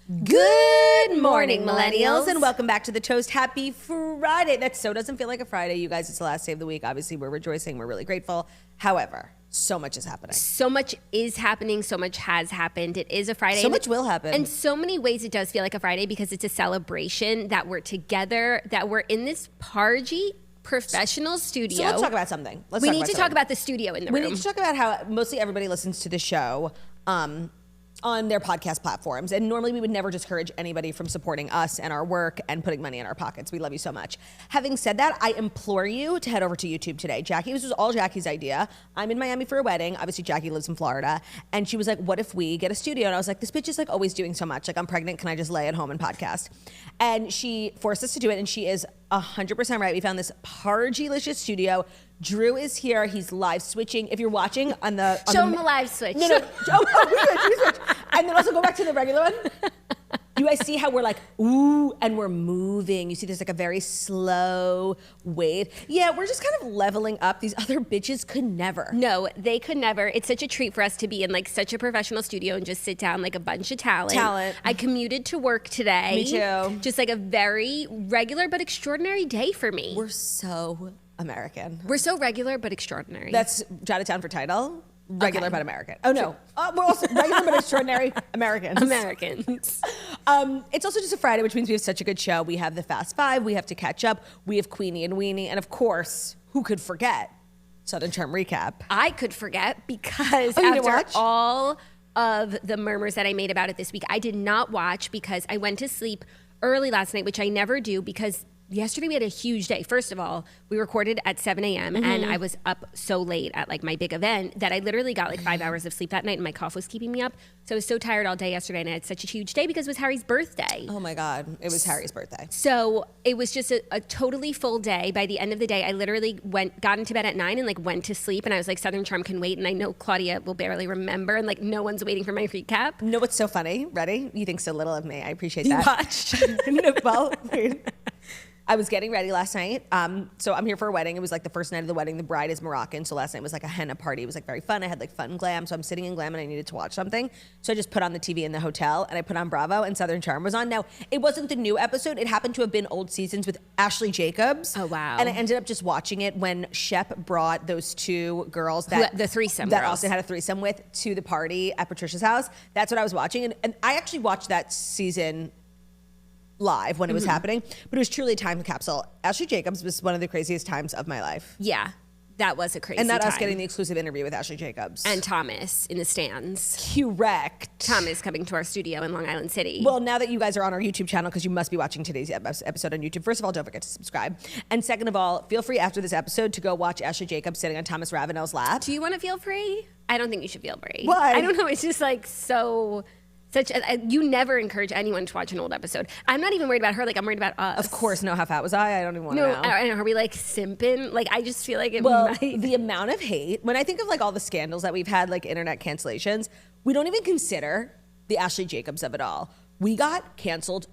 Good morning, millennials, and welcome back to The Toast. Happy Friday. That so doesn't feel like a Friday, you guys. It's the last day of the week. Obviously, we're rejoicing. We're really grateful. However, so much is happening. So much is happening. So much has happened. It is a Friday. So much will happen. In so many ways, it does feel like a Friday because it's a celebration that we're together, that we're in this pargy professional studio. So let's talk about something. We need to talk about the studio in the room. We need to talk about how mostly everybody listens to the show on their podcast platforms. And normally we would never discourage anybody from supporting us and our work and putting money in our pockets. We love you so much. Having said that, I implore you to head over to YouTube today. This was all Jackie's idea. I'm in Miami for a wedding. Obviously, Jackie lives in Florida. And she was like, what if we get a studio? And I was like, this bitch is like always doing so much. Like, I'm pregnant. Can I just lay at home and podcast? And she forced us to do it. And she is 100% right. We found this pargylicious studio. Drew is here. He's live switching. If you're watching on the... Show him a live switch. No. We switch. And then also go back to the regular one. You guys see how we're like, ooh, and we're moving. You see there's like a very slow wave. Yeah, we're just kind of leveling up. These other bitches could never. No, they could never. It's such a treat for us to be in like such a professional studio and just sit down like a bunch of talent. I commuted to work today. Me too. Just like a very regular but extraordinary day for me. We're so American. We're so regular but extraordinary. That's jot it down for title. Regular but American. Oh no, we're also regular but extraordinary Americans. It's also just a Friday, which means we have such a good show. We have the Fast Five. We have to catch up. We have Queenie and Weenie, and of course, who could forget Southern Charm recap? I could forget because after all of the murmurs that I made about it this week, I did not watch because I went to sleep early last night, which I never do because yesterday we had a huge day. First of all, we recorded at 7 a.m. and I was up so late at like my big event that I literally got like 5 hours of sleep that night and my cough was keeping me up. So I was so tired all day yesterday and I had such a huge day because it was Harry's birthday. Oh my God, it was Harry's birthday. So it was just a totally full day. By the end of the day, I literally got into bed at 9 and like went to sleep and I was like, Southern Charm can wait. And I know Claudia will barely remember and like no one's waiting for my recap. No, what's so funny? Ready? You think so little of me. I appreciate that. You watched? Well, I was getting ready last night. So I'm here for a wedding. It was like the first night of the wedding. The bride is Moroccan. So last night was like a henna party. It was like very fun. I had like fun glam. So I'm sitting in glam and I needed to watch something. So I just put on the TV in the hotel and I put on Bravo and Southern Charm was on. Now, it wasn't the new episode. It happened to have been old seasons with Ashley Jacobs. Oh, wow. And I ended up just watching it when Shep brought those two girls the threesome that girls. Austin had a threesome with to the party at Patricia's house. That's what I was watching. And I actually watched that season live when it was happening, but it was truly a time capsule. Ashley Jacobs was one of the craziest times of my life. Yeah, that was a crazy time. And not us getting the exclusive interview with Ashley Jacobs. And Thomas in the stands. Correct. Thomas coming to our studio in Long Island City. Well, now that you guys are on our YouTube channel, because you must be watching today's episode on YouTube, first of all, don't forget to subscribe. And second of all, feel free after this episode to go watch Ashley Jacobs sitting on Thomas Ravenel's lap. Do you want to feel free? I don't think you should feel free. Why? I don't know. It's just like so... you never encourage anyone to watch an old episode. I'm not even worried about her. Like, I'm worried about us. Of course, no. How fat was I? I don't even want to know. Are we like simping? Like, I just feel like it might. Well, the amount of hate, when I think of like all the scandals that we've had, like internet cancellations, we don't even consider the Ashley Jacobs of it all. We got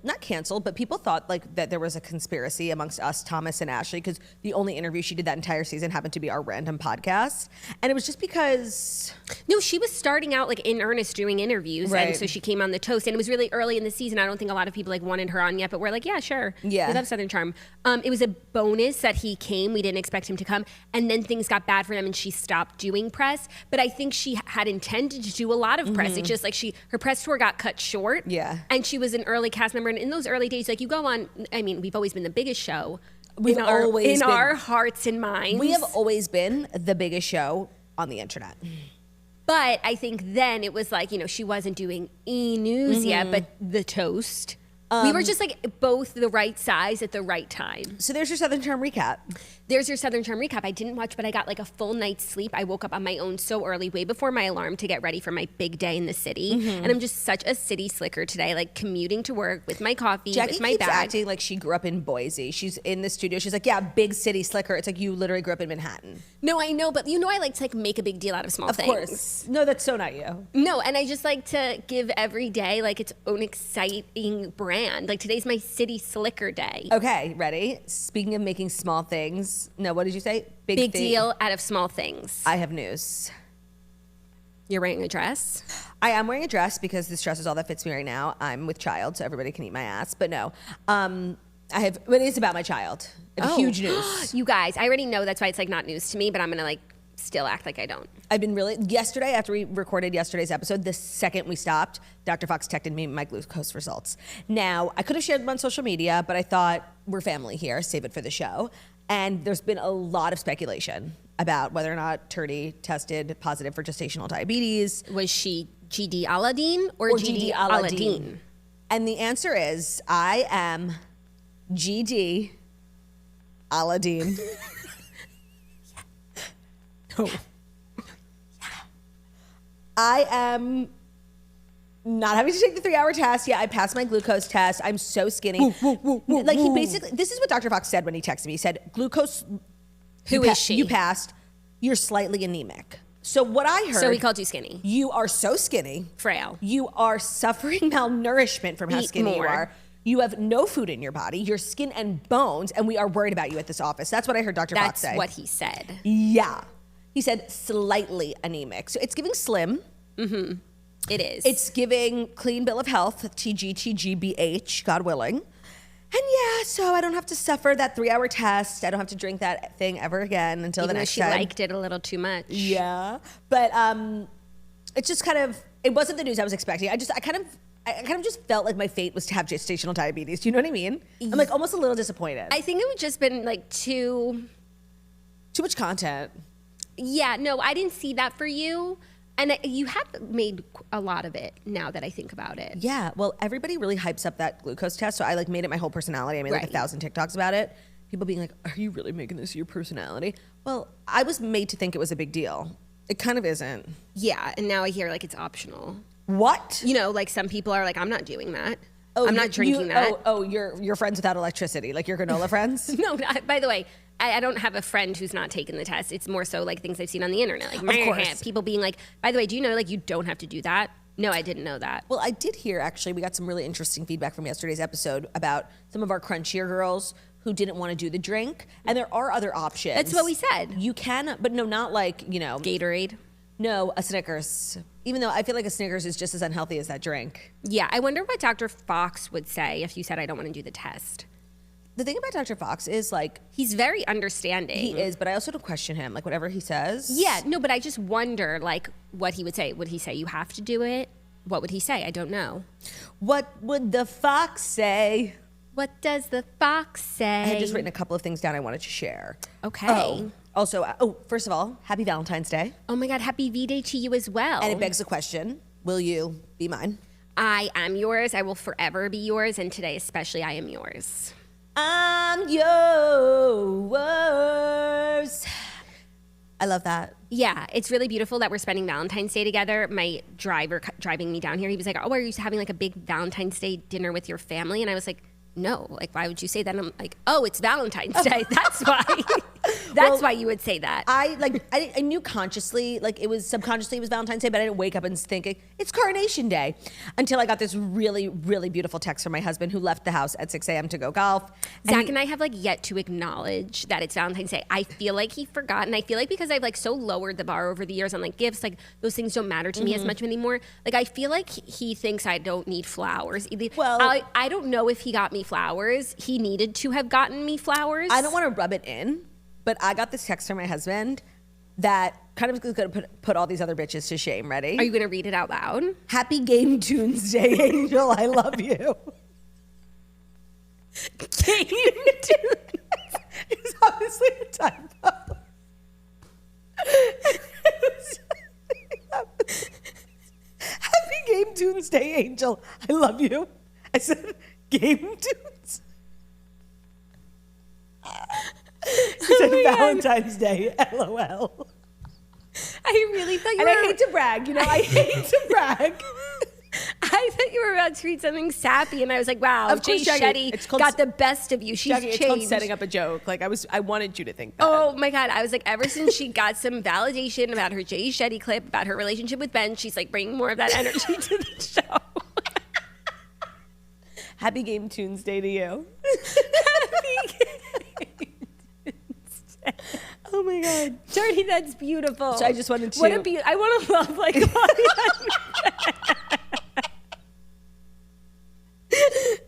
not canceled, but people thought like that there was a conspiracy amongst us, Thomas and Ashley, because the only interview she did that entire season happened to be our random podcast. And it was just because... No, she was starting out like in earnest doing interviews. Right. And so she came on The Toast. And it was really early in the season. I don't think a lot of people like wanted her on yet, but we're like, yeah, sure. Yeah. We love Southern Charm. It was a bonus that he came. We didn't expect him to come. And then things got bad for them and she stopped doing press. But I think she had intended to do a lot of press. It's just like her press tour got cut short. Yeah. And she was an early cast member. And in those early days, like you go on, I mean, we've always been the biggest show. In our hearts and minds. We have always been the biggest show on the internet. But I think then it was like, she wasn't doing E-News yet, but The Toast. We were just like both the right size at the right time. So there's your Southern Charm recap. There's your Southern Charm recap. I didn't watch, but I got like a full night's sleep. I woke up on my own so early, way before my alarm to get ready for my big day in the city. And I'm just such a city slicker today, like commuting to work with my coffee, with my bag. Jackie keeps acting like she grew up in Boise. She's in the studio. She's like, yeah, big city slicker. It's like you literally grew up in Manhattan. No, I know, but I like to like make a big deal out of small things. Of course. No, that's so not you. No, and I just like to give every day like its own exciting brand. Like today's my city slicker day. Okay, ready? Speaking of making small things. No, what did you say? Big deal out of small things. I have news. You're wearing a dress? I am wearing a dress because this dress is all that fits me right now. I'm with child, so everybody can eat my ass. But no, but it's about my child. It's huge news. You guys, I already know that's why it's like not news to me, but I'm gonna like still act like I don't. I've been yesterday after we recorded yesterday's episode, the second we stopped, Dr. Fox texted me my glucose results. Now, I could have shared them on social media, but I thought we're family here, save it for the show. And there's been a lot of speculation about whether or not Turdy tested positive for gestational diabetes. Was she GD Aladdin or GD Aladdin? And the answer is, I am GD Aladdin. No. I am not having to take the 3-hour test. Yeah, I passed my glucose test. I'm so skinny. Like he basically, this is what Dr. Fox said when he texted me. He said, glucose, Who is she? You passed. You're slightly anemic. So what I heard. So he called you skinny. You are so skinny. Frail. You are suffering malnourishment from how skinny you are. You have no food in your body, your skin and bones, and we are worried about you at this office. That's what I heard Dr. Fox say. That's what he said. Yeah. He said slightly anemic. So it's giving slim. Mm-hmm. It is. It's giving clean bill of health, TGTGBH, God willing. And yeah, so I don't have to suffer that 3-hour test. I don't have to drink that thing ever again until Even the next though she time. liked it a little too much. Yeah. But it's just kind of, it wasn't the news I was expecting. I kind of just felt like my fate was to have gestational diabetes. Do you know what I mean? I'm like almost a little disappointed. I think it would just been like too much content. Yeah, no, I didn't see that for you. And you have made a lot of it now that I think about it. Yeah, well, everybody really hypes up that glucose test. So I like made it my whole personality. I made like 1,000 TikToks about it. People being like, are you really making this your personality? Well, I was made to think it was a big deal. It kind of isn't. Yeah, and now I hear like it's optional. What? You know, like some people are like, I'm not doing that. Oh, I'm not drinking that. You're friends without electricity, like your granola friends? No, by the way, I don't have a friend who's not taken the test. It's more so like things I've seen on the internet. Like, people being like, by the way, do you know like you don't have to do that? No, I didn't know that. Well, I did hear, actually, we got some really interesting feedback from yesterday's episode about some of our crunchier girls who didn't want to do the drink. And there are other options. That's what we said. You can, but no, not like, you know. Gatorade? No, a Snickers. Even though I feel like a Snickers is just as unhealthy as that drink. Yeah, I wonder what Dr. Fox would say if you said, I don't want to do the test. The thing about Dr. Fox is like... He's very understanding. He is, but I also don't question him. Like whatever he says. Yeah, no, but I just wonder like what he would say. Would he say you have to do it? What would he say? I don't know. What would the fox say? What does the fox say? I had just written a couple of things down I wanted to share. Okay. Also, first of all, happy Valentine's Day. Oh my God, happy V-Day to you as well. And it begs the question, will you be mine? I am yours. I will forever be yours. And today especially, I am yours. I'm yours. I love that. Yeah, it's really beautiful that we're spending Valentine's Day together. My driver driving me down here, he was like, oh, are you having like a big Valentine's Day dinner with your family? And I was like, no, like, why would you say that? And I'm like, oh, it's Valentine's Day. That's why. That's why you would say that. I knew consciously, like it was subconsciously it was Valentine's Day, but I didn't wake up and think it's Coronation Day until I got this really, really beautiful text from my husband who left the house at 6 a.m. to go golf. Zach and I have like yet to acknowledge that it's Valentine's Day. I feel like he forgot, and I feel like because I've like so lowered the bar over the years on like gifts, like those things don't matter to me as much anymore. Like I feel like he thinks I don't need flowers. Well, I don't know if he got me flowers. He needed to have gotten me flowers. I don't want to rub it in, but I got this text from my husband that kind of is going to put all these other bitches to shame. Ready? Are you going to read it out loud? Happy Game Tunes Day, Angel. I love you. Game Tunes. It's obviously a typo. Happy Game Tunes Day, Angel. I love you. I said Game Tunes. He said Valentine's Day, LOL. I really thought you and were... I hate to brag, you know, I hate to brag. I thought you were about to read something sappy, and I was like, wow, of Jay Shetty got the best of you. She's Jackie, changed. It's called setting up a joke. Like, I wanted you to think that. Oh, my God. I was like, ever since she got some validation about her Jay Shetty clip, about her relationship with Ben, she's like bringing more of that energy to the show. Happy Game Tunes Day to you. Happy Game Tunes Day. Oh my my God. Dirty, that's beautiful. So I just wanted to. I want to love like Claudia.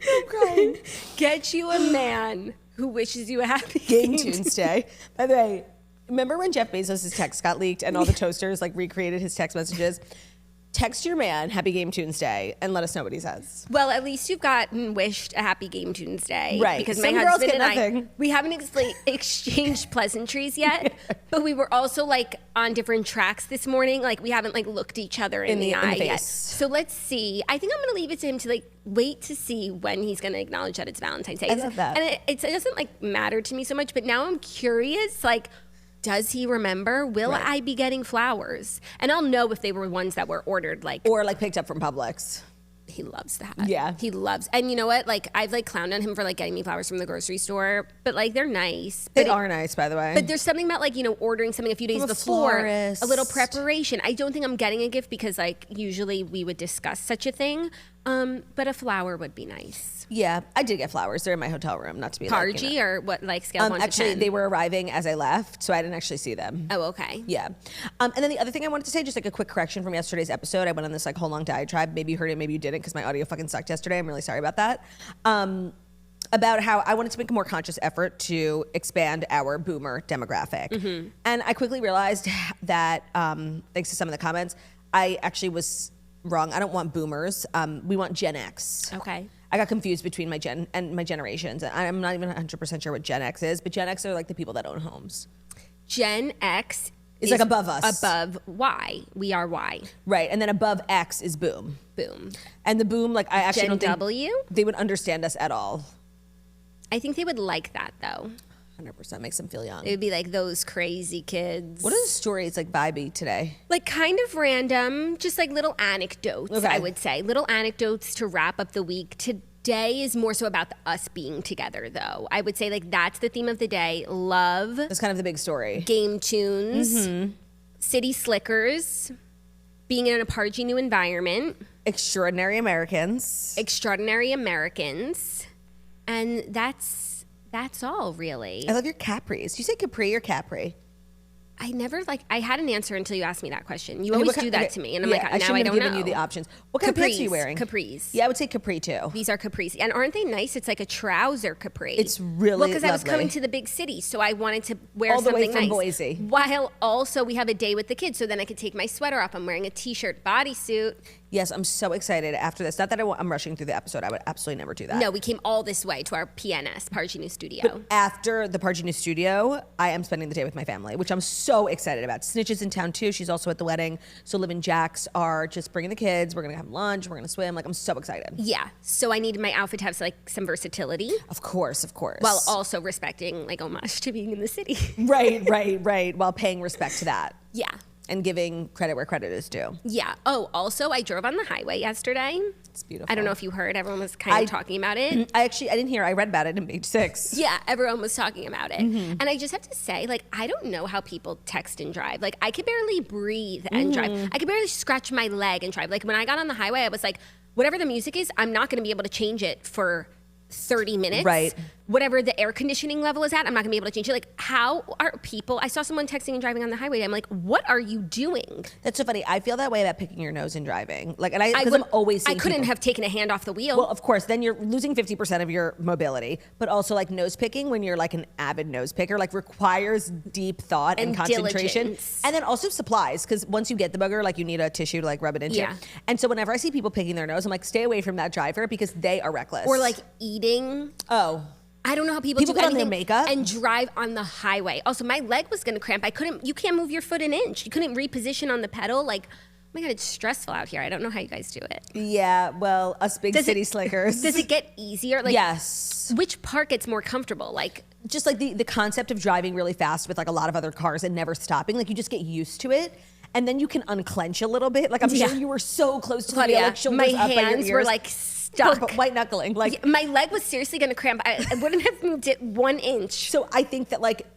I'm crying. Get you a man who wishes you a happy Game Tuesday. By the way, remember when Jeff Bezos' text got leaked and all the toasters like recreated his text messages? Text your man Happy Game Tuesday and let us know what he says. Well, at least you've gotten wished a Happy Game Tuesday. Right. Because Some my girls husband get and nothing. we haven't exchanged pleasantries yet, but we were also like on different tracks this morning. Like we haven't like looked each other in the eye yet. So let's see. I think I'm going to leave it to him to like wait to see when he's going to acknowledge that it's Valentine's Day. I love that. And it doesn't like matter to me so much, but now I'm curious, like, does he remember? Will I be getting flowers? And I'll know if they were ones that were ordered, like, or like picked up from Publix. He loves that. Yeah. He loves, and you know what? Like, I've like clowned on him for like getting me flowers from the grocery store, but like they're nice. They are nice, by the way. But there's something about like, you know, ordering something a few days before, florist. a little preparation. I don't think I'm getting a gift because like usually we would discuss such a thing. But a flower would be nice. Yeah, I did get flowers. They're in my hotel room, not to be Pargy like, you know. or what, like scale of 1 to 10? Actually, they were arriving as I left, so I didn't actually see them. Oh, okay. Yeah. And then the other thing I wanted to say, just like a quick correction from yesterday's episode. I went on this like whole long diatribe. Maybe you heard it, maybe you didn't, because my audio fucking sucked yesterday. I'm really sorry about that. About how I wanted to make a more conscious effort to expand our boomer demographic. Mm-hmm. And I quickly realized that, thanks to some of the comments, I actually was wrong. I don't want boomers. We want Gen X. Okay. I got confused between my gen and my generations. And I'm not even 100% sure what Gen X is, but Gen X are like the people that own homes. Gen X is like above us. Above Y. We are Y. Right. And then above X is boom. Boom. And the boom, like I actually Gen don't think W? they would understand us at all. I think they would like that though. 100% makes them feel young. It would be like those crazy kids. What are the stories like vibey today? Like kind of random, just like little anecdotes, Okay. I would say. Little anecdotes to wrap up the week. Today is more so about us being together though. I would say like that's the theme of the day. Love. That's kind of the big story. Game tunes. Mm-hmm. City slickers. Being in a pargy new environment. Extraordinary Americans. Extraordinary Americans. And that's all, really. I love your capris. Do you say capri or capri? I never I had an answer until you asked me that question. You always do that to me. And I'm like, now I don't know. I shouldn't have given you the options. What kind of pants are you wearing? Capris. Yeah, I would say capri too. These are capris. And aren't they nice? It's like a trouser capri. It's really Well, because I was lovely. coming to the big city, so I wanted to wear all the something way from nice. Boise. While also we have a day with the kids, so then I could take my sweater off. I'm wearing a t-shirt bodysuit. Yes, I'm so excited after this. Not that I'm rushing through the episode. I would absolutely never do that. No, we came all this way to our PNS, Pargy New Studio. After the Pargy New Studio, I am spending the day with my family, which I'm so excited about. Snitch is in town too. She's also at the wedding. So Liv and Jax are just bringing the kids. We're going to have lunch. We're going to swim. Like, I'm so excited. Yeah. So I needed my outfit to have like some versatility. Of course, of course. While also respecting like homage to being in the city. Right. While paying respect to that. Yeah. And giving credit where credit is due. Yeah. Oh, also, I drove on the highway yesterday. It's beautiful. I don't know if you heard. Everyone was kind of talking about it. I didn't hear. I read about it in page 6. Yeah, everyone was talking about it. Mm-hmm. And I just have to say, like, I don't know how people text and drive. Like, I could barely breathe and drive. I could barely scratch my leg and drive. Like, when I got on the highway, I was like, whatever the music is, I'm not going to be able to change it for 30 minutes. Right. Whatever the air conditioning level is at, I'm not gonna be able to change it. Like, how are people, I saw someone texting and driving on the highway. I'm like, what are you doing? That's so funny. I feel that way about picking your nose and driving. Like, and because I'm always seeing I couldn't people. have taken a hand off the wheel. Well, of course, then you're losing 50% of your mobility. But also, like, nose picking, when you're like an avid nose picker, like, requires deep thought and concentration. Diligence. And then also supplies, because once you get the booger, like, you need a tissue to like rub it into. Yeah. And so whenever I see people picking their nose, I'm like, stay away from that driver, because they are reckless. Or like eating. Oh. I don't know how people do put on their anything makeup and drive on the highway. Also, my leg was going to cramp. You can't move your foot an inch. You couldn't reposition on the pedal. Like, oh my God, it's stressful out here. I don't know how you guys do it. Yeah, well, us big city slickers. Does it get easier? Like, yes. Which part gets more comfortable? Like, just like the concept of driving really fast with like a lot of other cars and never stopping, like you just get used to it. And then you can unclench a little bit. Like, I'm sure you were so close to Claudia, the wheel, like shoulders my up by your hands ears. were like stuck. White knuckling. Like, my leg was seriously going to cramp. I wouldn't have moved it 1 inch. So I think that like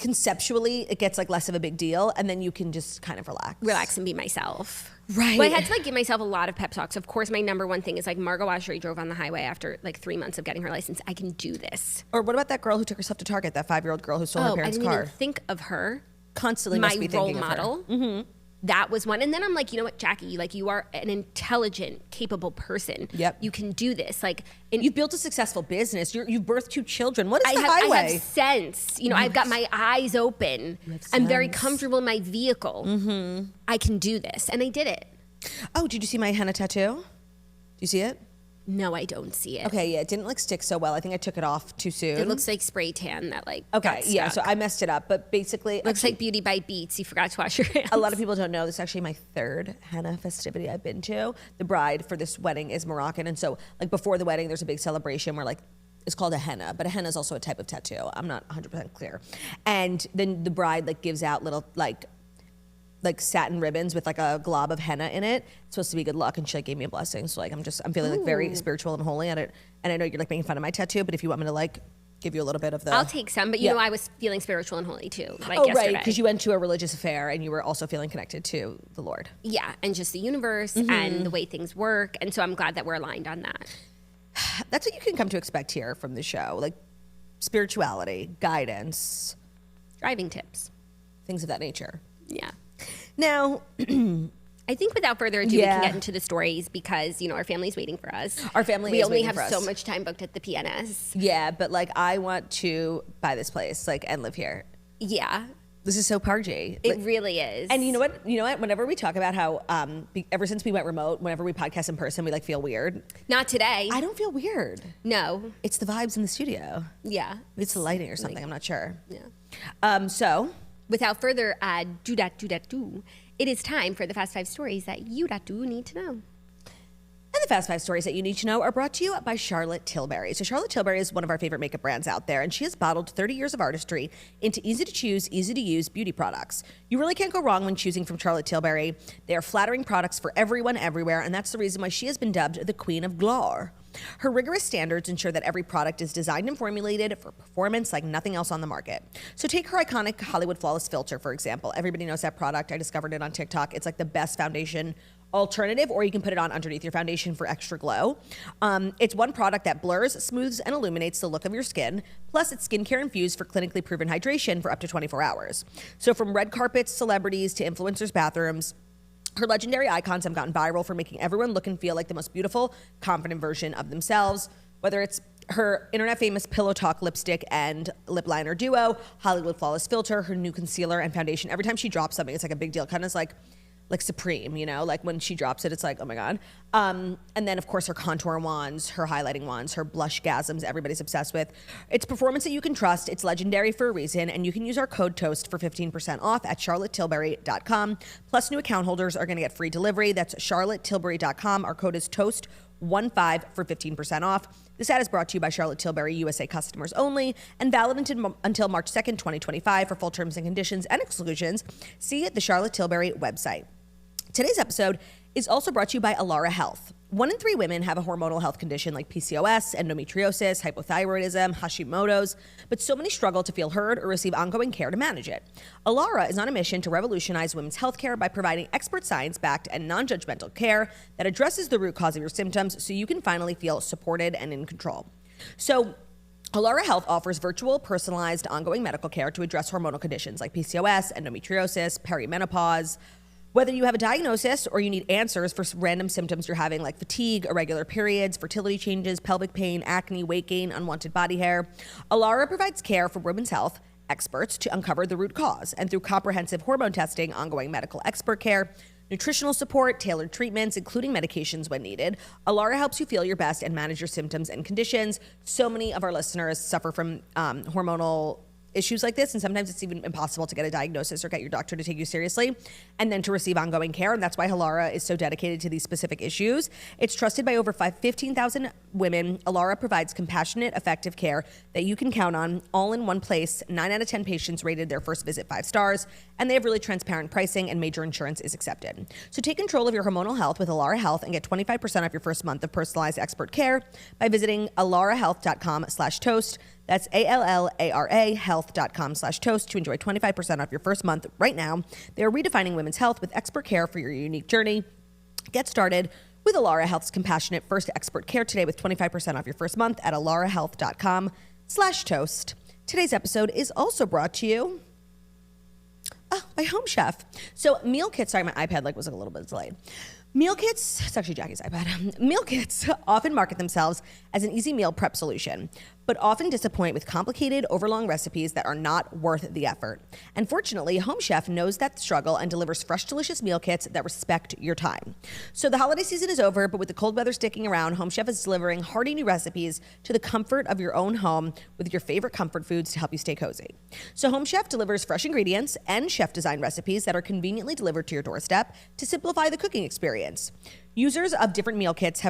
conceptually it gets like less of a big deal, and then you can just kind of relax And be myself. Right. Well, I had to like give myself a lot of pep talks. Of course, my number one thing is like Margot Oshry drove on the highway after like 3 months of getting her license. I can do this. Or what about that girl who took herself to Target, that 5-year-old girl who stole her parents' I didn't car? even think of her. constantly my must be role thinking model. Of her. Mm-hmm. That was one. And then I'm like, you know what, Jackie, like you are an intelligent, capable person. Yep. You can do this. Like you've built a successful business. You've birthed 2 children. What is the highway? I have sense. You know, I've got my eyes open. I'm very comfortable in my vehicle. Mm-hmm. I can do this. And I did it. Oh, did you see my henna tattoo? Do you see it? No, I don't see it. Okay, yeah, it didn't like stick so well. I think I took it off too soon. It looks like spray tan that like okay, yeah, so I messed it up. But basically, looks like Beauty by Beats. You forgot to wash your hands. A lot of people don't know this is actually my 3rd henna festivity I've been to. The bride for this wedding is Moroccan, and so like before the wedding, there's a big celebration where like it's called a henna, but a henna is also a type of tattoo. I'm not 100% clear. And then the bride like gives out little like satin ribbons with like a glob of henna in it. It's supposed to be good luck, and she like gave me a blessing. So like I'm feeling like very spiritual and holy at it. And I know you're like making fun of my tattoo, but if you want me to like give you a little bit of the, I'll take some. But you know, I was feeling spiritual and holy too. Like oh yesterday. right, because you went to a religious affair and you were also feeling connected to the Lord. Yeah, and just the universe and the way things work. And so I'm glad that we're aligned on that. That's what you can come to expect here from the show, like spirituality, guidance, driving tips, things of that nature. Yeah. Now, I think without further ado, we can get into the stories because, you know, our family's waiting for us. Our family we is only waiting have for us. so much time booked at the PNS. Yeah, but like I want to buy this place, like, and live here. Yeah. This is so pargy. It really is. And you know what? Whenever we talk about how, ever since we went remote, whenever we podcast in person, we like feel weird. Not today. I don't feel weird. No. It's the vibes in the studio. Yeah. Maybe it's the lighting or something. I'm not sure. Yeah. So, without further ado, it is time for the Fast 5 stories that you need to know. And the Fast 5 stories that you need to know are brought to you by Charlotte Tilbury. So Charlotte Tilbury is one of our favorite makeup brands out there, and she has bottled 30 years of artistry into easy-to-choose, easy-to-use beauty products. You really can't go wrong when choosing from Charlotte Tilbury. They are flattering products for everyone, everywhere, and that's the reason why she has been dubbed the Queen of Gloire. Her rigorous standards ensure that every product is designed and formulated for performance like nothing else on the market. So take her iconic Hollywood Flawless Filter, for example. Everybody knows that product. I discovered it on TikTok. It's like the best foundation alternative, or you can put it on underneath your foundation for extra glow. It's one product that blurs, smooths, and illuminates the look of your skin. Plus, it's skincare infused for clinically proven hydration for up to 24 hours. So from red carpets, celebrities, to influencers' bathrooms, her legendary icons have gotten viral for making everyone look and feel like the most beautiful, confident version of themselves. Whether it's her internet famous Pillow Talk lipstick and lip liner duo, Hollywood Flawless Filter, her new concealer and foundation. Every time she drops something, it's like a big deal. Kind of like supreme, you know, like when she drops it, it's like, oh my God. And then of course her contour wands, her highlighting wands, her blush gasms, everybody's obsessed with. It's performance that you can trust. It's legendary for a reason. And you can use our code TOAST for 15% off at charlottetilbury.com. Plus new account holders are going to get free delivery. That's charlottetilbury.com. Our code is TOAST15 for 15% off. This ad is brought to you by Charlotte Tilbury USA customers only and valid until March 2nd, 2025. For full terms and conditions and exclusions, see the Charlotte Tilbury website. Today's episode is also brought to you by Alara Health. 1 in 3 women have a hormonal health condition like PCOS, endometriosis, hypothyroidism, Hashimoto's, but so many struggle to feel heard or receive ongoing care to manage it. Alara is on a mission to revolutionize women's healthcare by providing expert science-backed and non-judgmental care that addresses the root cause of your symptoms so you can finally feel supported and in control. So, Alara Health offers virtual, personalized, ongoing medical care to address hormonal conditions like PCOS, endometriosis, perimenopause. Whether you have a diagnosis or you need answers for random symptoms you're having like fatigue, irregular periods, fertility changes, pelvic pain, acne, weight gain, unwanted body hair, Alara provides care for women's health experts to uncover the root cause. And through comprehensive hormone testing, ongoing medical expert care, nutritional support, tailored treatments, including medications when needed, Alara helps you feel your best and manage your symptoms and conditions. So many of our listeners suffer from hormonal issues like this, and sometimes it's even impossible to get a diagnosis or get your doctor to take you seriously and then to receive ongoing care. And that's why Alara is so dedicated to these specific issues. It's trusted by over 15,000 women. Alara provides compassionate, effective care that you can count on, all in one place. 9 out of 10 patients rated their first visit 5 stars, and they have really transparent pricing and major insurance is accepted. So take control of your hormonal health with Alara Health and get 25% off your first month of personalized expert care by visiting alarahealth.com/toast. That's ALLARA health.com/toast to enjoy 25% off your first month right now. They are redefining women's health with expert care for your unique journey. Get started with Alara Health's compassionate first expert care today with 25% off your first month at alarahealth.com/toast. Today's episode is also brought to you by Home Chef. So meal kits, sorry, my iPad was a little bit delayed. Meal kits, it's actually Jackie's iPad. Meal kits often market themselves as an easy meal prep solution, but often disappoint with complicated, overlong recipes that are not worth the effort. And fortunately, Home Chef knows that struggle and delivers fresh, delicious meal kits that respect your time. So the holiday season is over, but with the cold weather sticking around, Home Chef is delivering hearty new recipes to the comfort of your own home with your favorite comfort foods to help you stay cozy. So Home Chef delivers fresh ingredients and chef-designed recipes that are conveniently delivered to your doorstep to simplify the cooking experience. Users of leading meal kits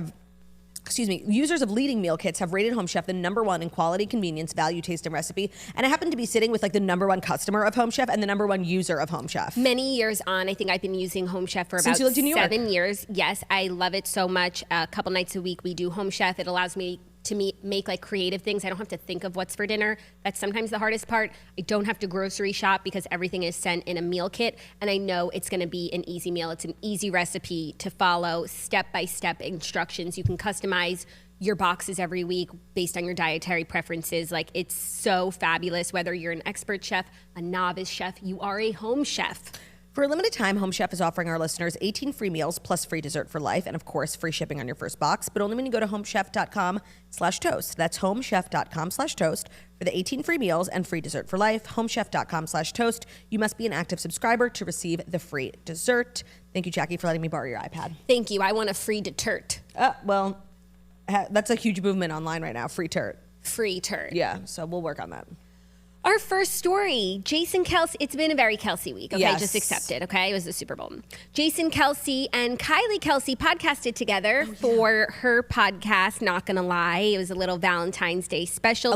have rated Home Chef the #1 in quality, convenience, value, taste, and recipe. And I happen to be sitting with the #1 customer of Home Chef and the #1 user of Home Chef. Many years on, I think I've been using Home Chef for about 7 years. Yes, I love it so much. A couple nights a week we do Home Chef. It allows me to make creative things. I don't have to think of what's for dinner. That's sometimes the hardest part. I don't have to grocery shop because everything is sent in a meal kit, and I know it's going to be an easy meal. It's an easy recipe to follow, step-by-step instructions. You can customize your boxes every week based on your dietary preferences. It's so fabulous. Whether you're an expert chef, a novice chef, you are a home chef. For a limited time, Home Chef is offering our listeners 18 free meals plus free dessert for life, and of course, free shipping on your first box, but only when you go to homechef.com/toast. That's homechef.com/toast for the 18 free meals and free dessert for life. Homechef.com/toast. You must be an active subscriber to receive the free dessert. Thank you, Jackie, for letting me borrow your iPad. Thank you. I want a free dessert. Well, that's a huge movement online right now. Free turt. Free turt. Yeah, so we'll work on that. Our first story, Jason Kelce. It's been a very Kelce week, okay? Yes. Just accept it, okay? It was the Super Bowl. Jason Kelce and Kylie Kelce podcasted together for her podcast, Not Gonna Lie. It was a little Valentine's Day special.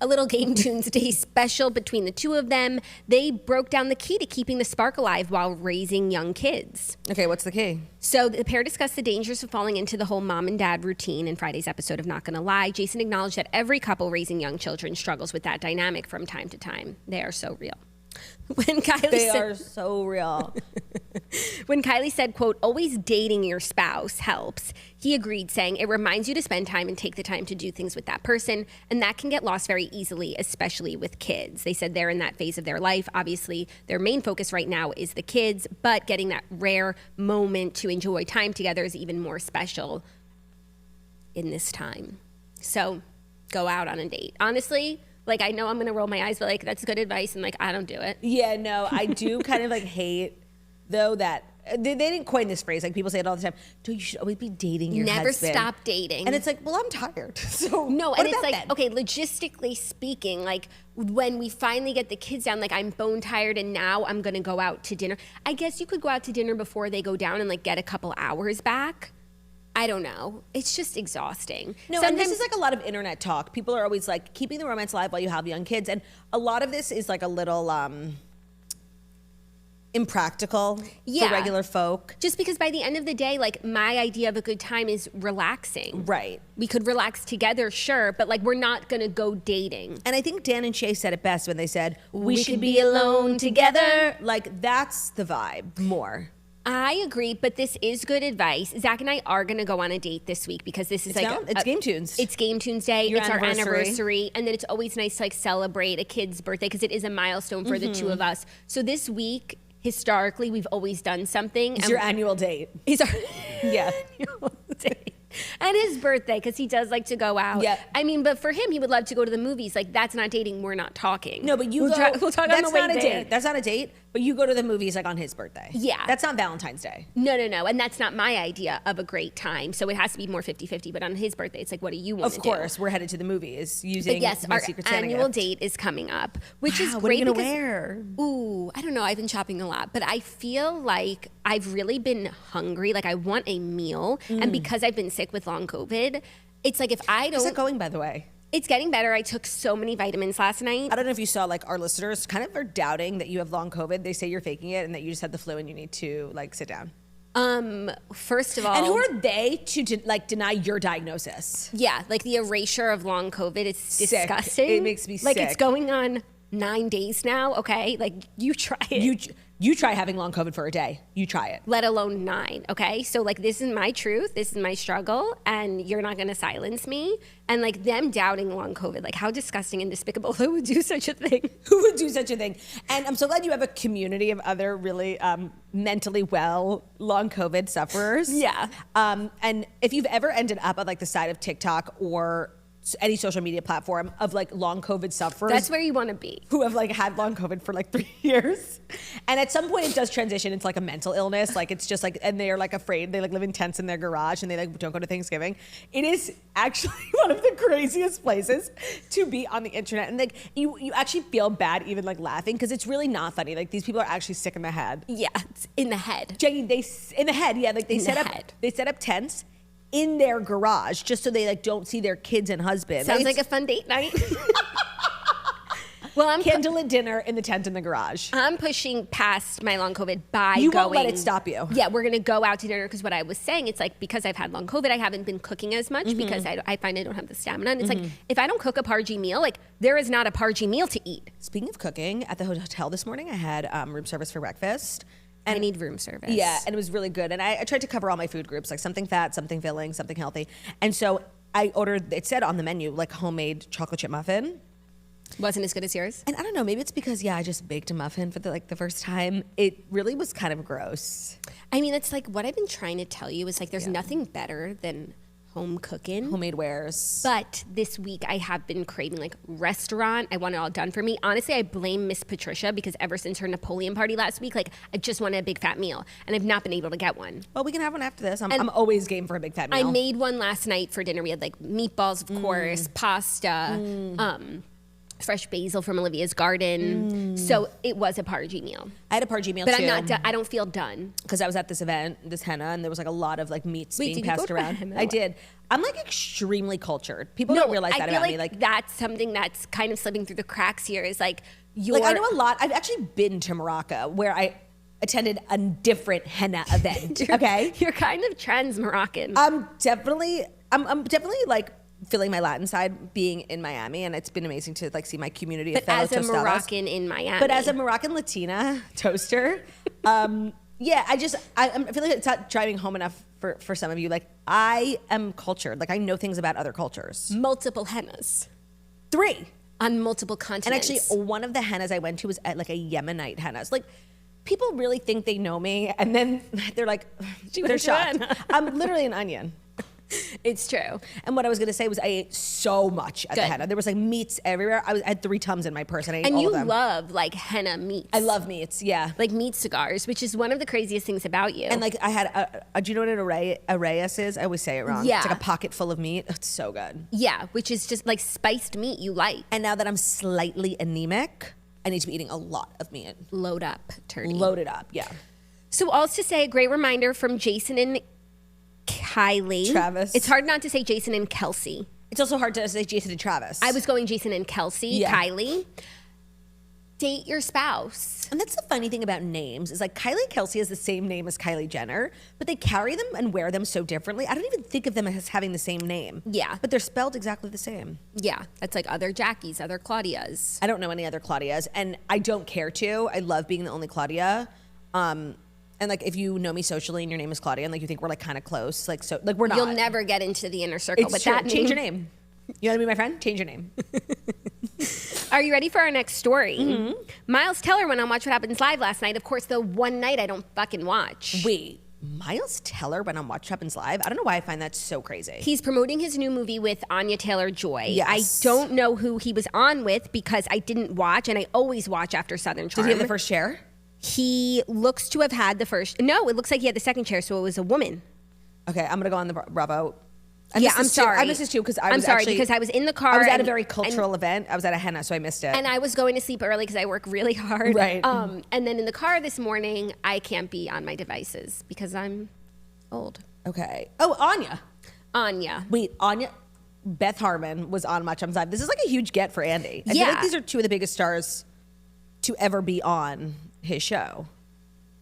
A little Game Tunes Day special between the two of them. They broke down the key to keeping the spark alive while raising young kids. Okay, what's the key? So the pair discussed the dangers of falling into the whole mom and dad routine in Friday's episode of Not Gonna Lie. Jason acknowledged that every couple raising young children struggles with that dynamic from time to time. They are so real. When Kylie are so real. When Kylie said, quote, always dating your spouse helps, he agreed, saying it reminds you to spend time and take the time to do things with that person, and that can get lost very easily, especially with kids. They said they're in that phase of their life. Obviously, their main focus right now is the kids, but getting that rare moment to enjoy time together is even more special in this time. So go out on a date. Honestly, I know I'm going to roll my eyes, but that's good advice, and I don't do it. Yeah, no, I do kind of hate, though, that they didn't coin this phrase. People say it all the time. You should always be dating your husband. Never stop dating. And it's well, I'm tired. So no, and it's okay, logistically speaking, when we finally get the kids down, I'm bone tired and now I'm going to go out to dinner. I guess you could go out to dinner before they go down and get a couple hours back. I don't know. It's just exhausting. No, and this is a lot of internet talk. People are always keeping the romance alive while you have young kids. And a lot of this is a little impractical for regular folk. Just because by the end of the day, my idea of a good time is relaxing. Right. We could relax together, sure, but we're not going to go dating. And I think Dan and Shay said it best when they said, we should be alone together. That's the vibe more. I agree, but this is good advice. Zach and I are going to go on a date this week because this is it's Game Tunes. It's Game Tunes Day. It's our anniversary. And then it's always nice to celebrate a kid's birthday because it is a milestone for the two of us. So this week, historically, we've always done something. It's your annual date. It's our annual date. And his birthday, because he does like to go out. Yeah. I mean, but for him, he would love to go to the movies. That's not dating. We're not talking. No, but we'll talk on the way there. Date. That's not a date, but you go to the movies on his birthday. Yeah. That's not Valentine's Day. No. And that's not my idea of a great time. So it has to be more 50-50. But on his birthday, it's what do you want to do? Of course, we're headed to the movies using my Secret Santa annual gift. date is coming up, which is great. What are you going to wear? Ooh, I don't know. I've been shopping a lot, but I feel like I've really been hungry. I want a meal. And because I've been sick with long COVID, it's if I don't... How's it going, by the way? It's getting better. I took so many vitamins last night. I don't know if you saw, our listeners kind of are doubting that you have long COVID. They say you're faking it and that you just had the flu and you need to, sit down. First of all... And who are they to, deny your diagnosis? Yeah, the erasure of long COVID is disgusting. It makes me sick. It's going on 9 days now, okay? You try it. You try having long COVID for a day. You try it. Let alone 9, okay? So, like, this is my truth. This is my struggle. And you're not going to silence me. And, like, them doubting long COVID. Like, how disgusting and despicable. Who would do such a thing? Who would do such a thing? And I'm so glad you have a community of other really mentally well long COVID sufferers. Yeah. And if you've ever ended up on, like, the side of TikTok or any social media platform of like long COVID sufferers. That's where you want to be. Who have like had long COVID for like 3 years. And at some point it does transition into like a mental illness. Like it's just like, and they are like afraid. They like live in tents in their garage and they like don't go to Thanksgiving. It is actually one of the craziest places to be on the internet. And like you actually feel bad even like laughing because it's really not funny. Like these people are actually sick in the head. Yeah, it's in the head. Jackie, in the head, yeah. Like they set up tents in their garage just so they like don't see their kids and husband. Sounds like a fun date night. Well, I'm candlelit dinner in the tent in the garage. I'm pushing past my long COVID by you going. Won't let it stop you. Yeah, we're gonna go out to dinner because what I was saying, it's like because I've had long COVID, I haven't been cooking as much because I find I don't have the stamina. And it's like if I don't cook a pargy meal, like there is not a pargy meal to eat. Speaking of cooking, at the hotel this morning, I had room service for breakfast. And I need room service. Yeah, and it was really good. And I tried to cover all my food groups, like something fat, something filling, something healthy. And so I ordered, it said on the menu, like homemade chocolate chip muffin. Wasn't as good as yours? And I don't know, maybe it's because, I just baked a muffin for the first time. It really was kind of gross. I mean, it's like what I've been trying to tell you is like there's nothing better than home cooking. Homemade wares. But this week I have been craving like restaurant. I want it all done for me. Honestly, I blame Miss Patricia because ever since her Napoleon party last week, like I just wanted a big fat meal and I've not been able to get one. Well, we can have one after this. I'm always game for a big fat meal. I made one last night for dinner. We had like meatballs, of course, pasta, fresh basil from Olivia's garden. So it was a pargy meal. I had a pargy meal but too. I'm not done. I don't feel done. Because I was at this event, this henna, and there was like a lot of like meats being passed around. Henna? I did. I'm like extremely cultured. People don't realize that about me. Like that's something that's kind of slipping through the cracks here is like Like I know a lot. I've actually been to Morocco where I attended a different henna event. Okay. You're kind of trans Moroccan. I'm definitely like feeling my Latin side being in Miami, and it's been amazing to like see my community of fellow as a tostadas. Moroccan in Miami. But as a Moroccan Latina toaster, yeah, I feel like it's not driving home enough for some of you. Like I am cultured. Like I know things about other cultures. Multiple hennas. 3 on multiple continents. And actually, one of the hennas I went to was at like a Yemenite henna. Like people really think they know me, and then they're like, they're shocked. I'm literally an onion. It's true. And what I was going to say was I ate so much at the henna. There was like meats everywhere. I had 3 Tums in my purse and I ate all of them. And you love like henna meats. I love meats, yeah. Like meat cigars, which is one of the craziest things about you. And like I had, do you know what an arrayas is? I always say it wrong. Yeah. It's like a pocket full of meat. It's so good. Yeah, which is just like spiced meat you like. And now that I'm slightly anemic, I need to be eating a lot of meat. Load up, Turny. Load it up, yeah. So also to say, a great reminder from Jason and Kylie. Travis. It's hard not to say Jason and Kelce. It's also hard to say Jason and Travis. I was going Jason and Kelce, Kylie. Date your spouse. And that's the funny thing about names is like Kylie Kelce has the same name as Kylie Jenner, but they carry them and wear them so differently. I don't even think of them as having the same name. Yeah. But they're spelled exactly the same. Yeah. That's like other Jackies, other Claudias. I don't know any other Claudias, and I don't care to. I love being the only Claudia. And like if you know me socially and your name is Claudia and like you think we're like kind of close, like so like we're not. You'll never get into the inner circle with that name. Change your name. You want to be my friend? Change your name. Are you ready for our next story? Miles Teller went on Watch What Happens Live last night. Of course, the one night I don't fucking watch. Wait, Miles Teller went on Watch What Happens Live? I don't know why I find that so crazy. He's promoting his new movie with Anya Taylor-Joy. Yes. I don't know who he was on with because I didn't watch, and I always watch after Southern Charm. Did he have the first chair? He looks to have had the first. No, it looks like he had the second chair, so it was a woman. Okay, I'm gonna go on the Bravo. I'm sorry. I missed this too because I was in the car. I was at a very cultural event. I was at a henna, so I missed it. And I was going to sleep early because I work really hard. Right. And then in the car this morning, I can't be on my devices because I'm old. Okay. Oh, Anya. Wait, Anya. Beth Harmon was on Watch What Happens Live. This is like a huge get for Andy. I feel like these are 2 of the biggest stars to ever be on his show.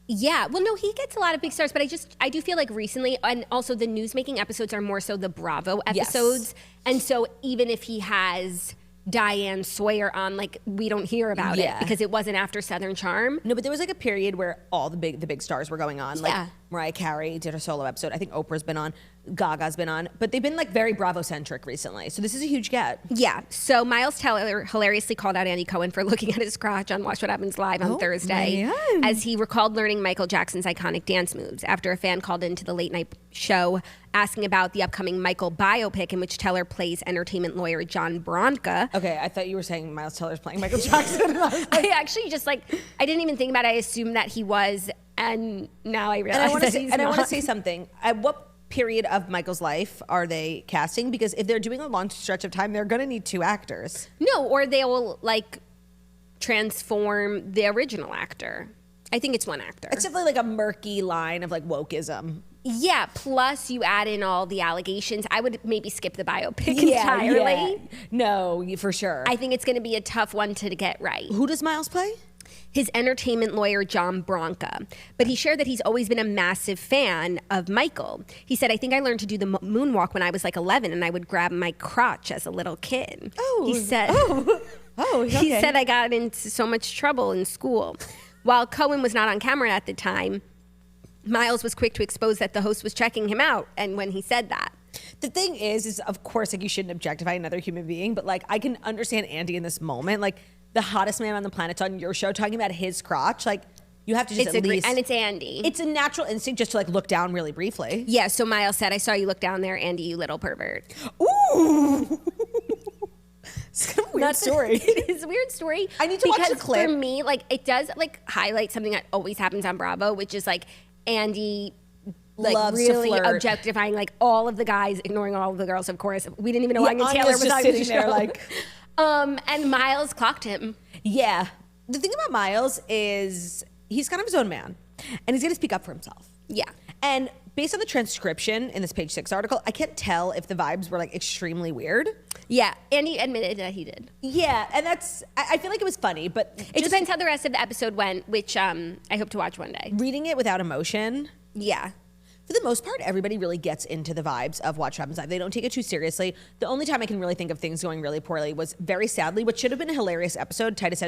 Yeah, well, no, he gets a lot of big stars, but I do feel like recently, and also the newsmaking episodes are more so the Bravo episodes, and so even if he has Diane Sawyer on, like, we don't hear about it because it wasn't after Southern Charm. No, but there was like a period where all the big stars were going on. Like Mariah Carey did her solo episode. I think Oprah's been on. Gaga's been on. But they've been like very Bravo-centric recently. So this is a huge get. Yeah. So Miles Teller hilariously called out Andy Cohen for looking at his crotch on Watch What Happens Live on Thursday, as he recalled learning Michael Jackson's iconic dance moves after a fan called into the late night show asking about the upcoming Michael biopic in which Teller plays entertainment lawyer John Bronca. Okay, I thought you were saying Miles Teller's playing Michael Jackson. And I actually just I didn't even think about it. I assumed that he was, and now I realize that he's not. I want to say something. At what period of Michael's life are they casting? Because if they're doing a long stretch of time, they're going to need 2 actors. No, or they will like transform the original actor. I think it's 1 actor. It's definitely like a murky line of like wokeism. Yeah, plus you add in all the allegations. I would maybe skip the biopic entirely. Yeah. No, for sure. I think it's going to be a tough one to get right. Who does Miles play? His entertainment lawyer, John Bronca. But he shared that he's always been a massive fan of Michael. He said, I think I learned to do the moonwalk when I was like 11 and I would grab my crotch as a little kid. He said, he said I got into so much trouble in school. While Cohen was not on camera at the time, Miles was quick to expose that the host was checking him out, and when he said that. The thing is of course, like, you shouldn't objectify another human being, but like, I can understand Andy in this moment. Like, the hottest man on the planet's on your show talking about his crotch. Like, you have to just at least... And it's Andy. It's a natural instinct just to like look down really briefly. Yeah, so Miles said, I saw you look down there, Andy, you little pervert. Ooh! It's kind of a weird story. It is a weird story. I need to watch the clip. For me, like, it does like highlight something that always happens on Bravo, which is like Andy like loves really to flirt, objectifying like all of the guys, ignoring all of the girls. Of course, we didn't even know Anya Taylor was just on sitting the show. there like. And Miles clocked him. Yeah, the thing about Miles is he's kind of his own man, and he's going to speak up for himself. Yeah, and based on the transcription in this Page 6 article, I can't tell if the vibes were like extremely weird. Yeah, and he admitted that he did. Yeah, and that's, I feel like it was funny, but it depends how the rest of the episode went, which I hope to watch one day. Reading it without emotion. Yeah. For the most part, everybody really gets into the vibes of Watch What Happens Live. They don't take it too seriously. The only time I can really think of things going really poorly was, very sadly, what should have been a hilarious episode, Titus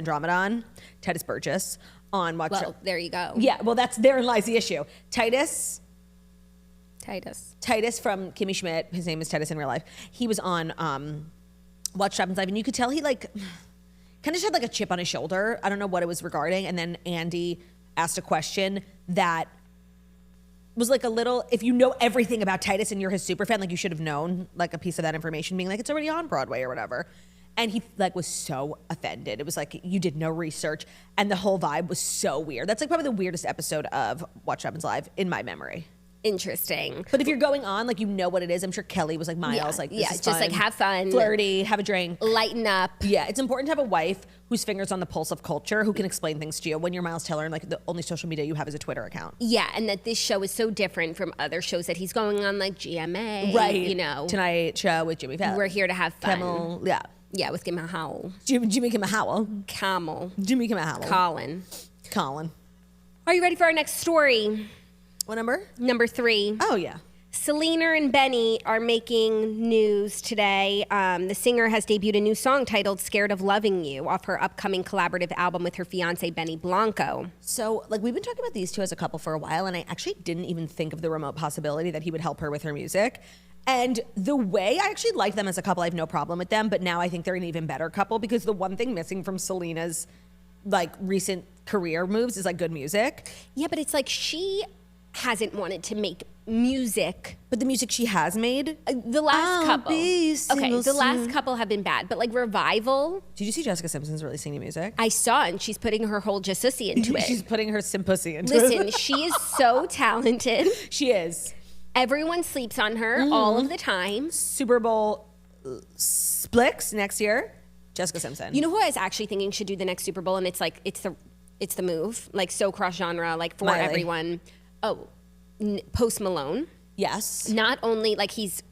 Burgess on Watch. Well, there you go. Yeah, well, therein lies the issue. Titus from Kimmy Schmidt, his name is Titus in real life. He was on Watch What Happens Live, and you could tell he like kind of just had like a chip on his shoulder. I don't know what it was regarding. And then Andy asked a question that was like a little, if you know everything about Titus and you're his super fan, like you should have known like a piece of that information, being like, it's already on Broadway or whatever. And he like was so offended. It was like, you did no research. And the whole vibe was so weird. That's like probably the weirdest episode of Watch What Happens Live in my memory. Interesting. But if you're going on, like, you know what it is. I'm sure Kelly was like, Miles, like, this is just fun, like have fun, flirty, have a drink, lighten up. Yeah, it's important to have a wife whose finger's on the pulse of culture, who can explain things to you when you're Miles Teller and like the only social media you have is a Twitter account. Yeah, and that this show is so different from other shows that he's going on, like GMA, right? You know, Tonight Show with Jimmy Fallon. We're here to have fun. Kimmel, yeah, yeah, with Jimmy Howell, Jimmy Kimmel Howell, Jimmy Kimmel Howell, Colin. Are you ready for our next story? What number? Number 3. Oh, yeah. Selena and Benny are making news today. The singer has debuted a new song titled Scared of Loving You off her upcoming collaborative album with her fiance, Benny Blanco. So, like, we've been talking about these two as a couple for a while, and I actually didn't even think of the remote possibility that he would help her with her music. And the way I actually like them as a couple, I have no problem with them, but now I think they're an even better couple because the one thing missing from Selena's, like, recent career moves is, like, good music. Yeah, but it's like she hasn't wanted to make music, but the music she has made, the last couple, last couple have been bad, but like Revival. Did you see Jessica Simpson's releasing new music? I saw, and she's putting her whole Jasussy into it. She's putting her Simpussy into it. Listen, she is so talented. She is. Everyone sleeps on her all of the time. Super Bowl Splix next year. Jessica Simpson. You know who I was actually thinking should do the next Super Bowl, and it's like it's the move, like so cross genre, like for Miley. Everyone. Oh, Post Malone. Yes. Not only like he's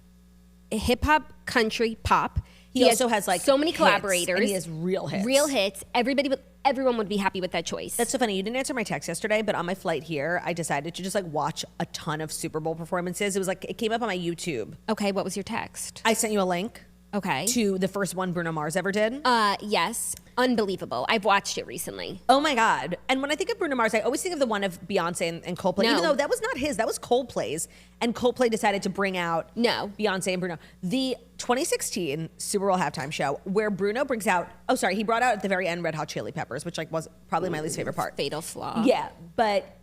hip hop, country, pop. He also has like so many collaborators. And he has real hits. Real hits. Everyone would be happy with that choice. That's so funny. You didn't answer my text yesterday, but on my flight here, I decided to just like watch a ton of Super Bowl performances. It was like, it came up on my YouTube. Okay, what was your text? I sent you a link. to the first one Bruno Mars ever did. Yes. Unbelievable. I've watched it recently. Oh my God. And when I think of Bruno Mars, I always think of the one of Beyonce and Coldplay, even though that was not his, that was Coldplay's. And Coldplay decided to bring out Beyonce and Bruno. The 2016 Super Bowl halftime show where Bruno brings out, he brought out at the very end Red Hot Chili Peppers, which like was probably my least favorite part. Fatal flaw. Yeah, but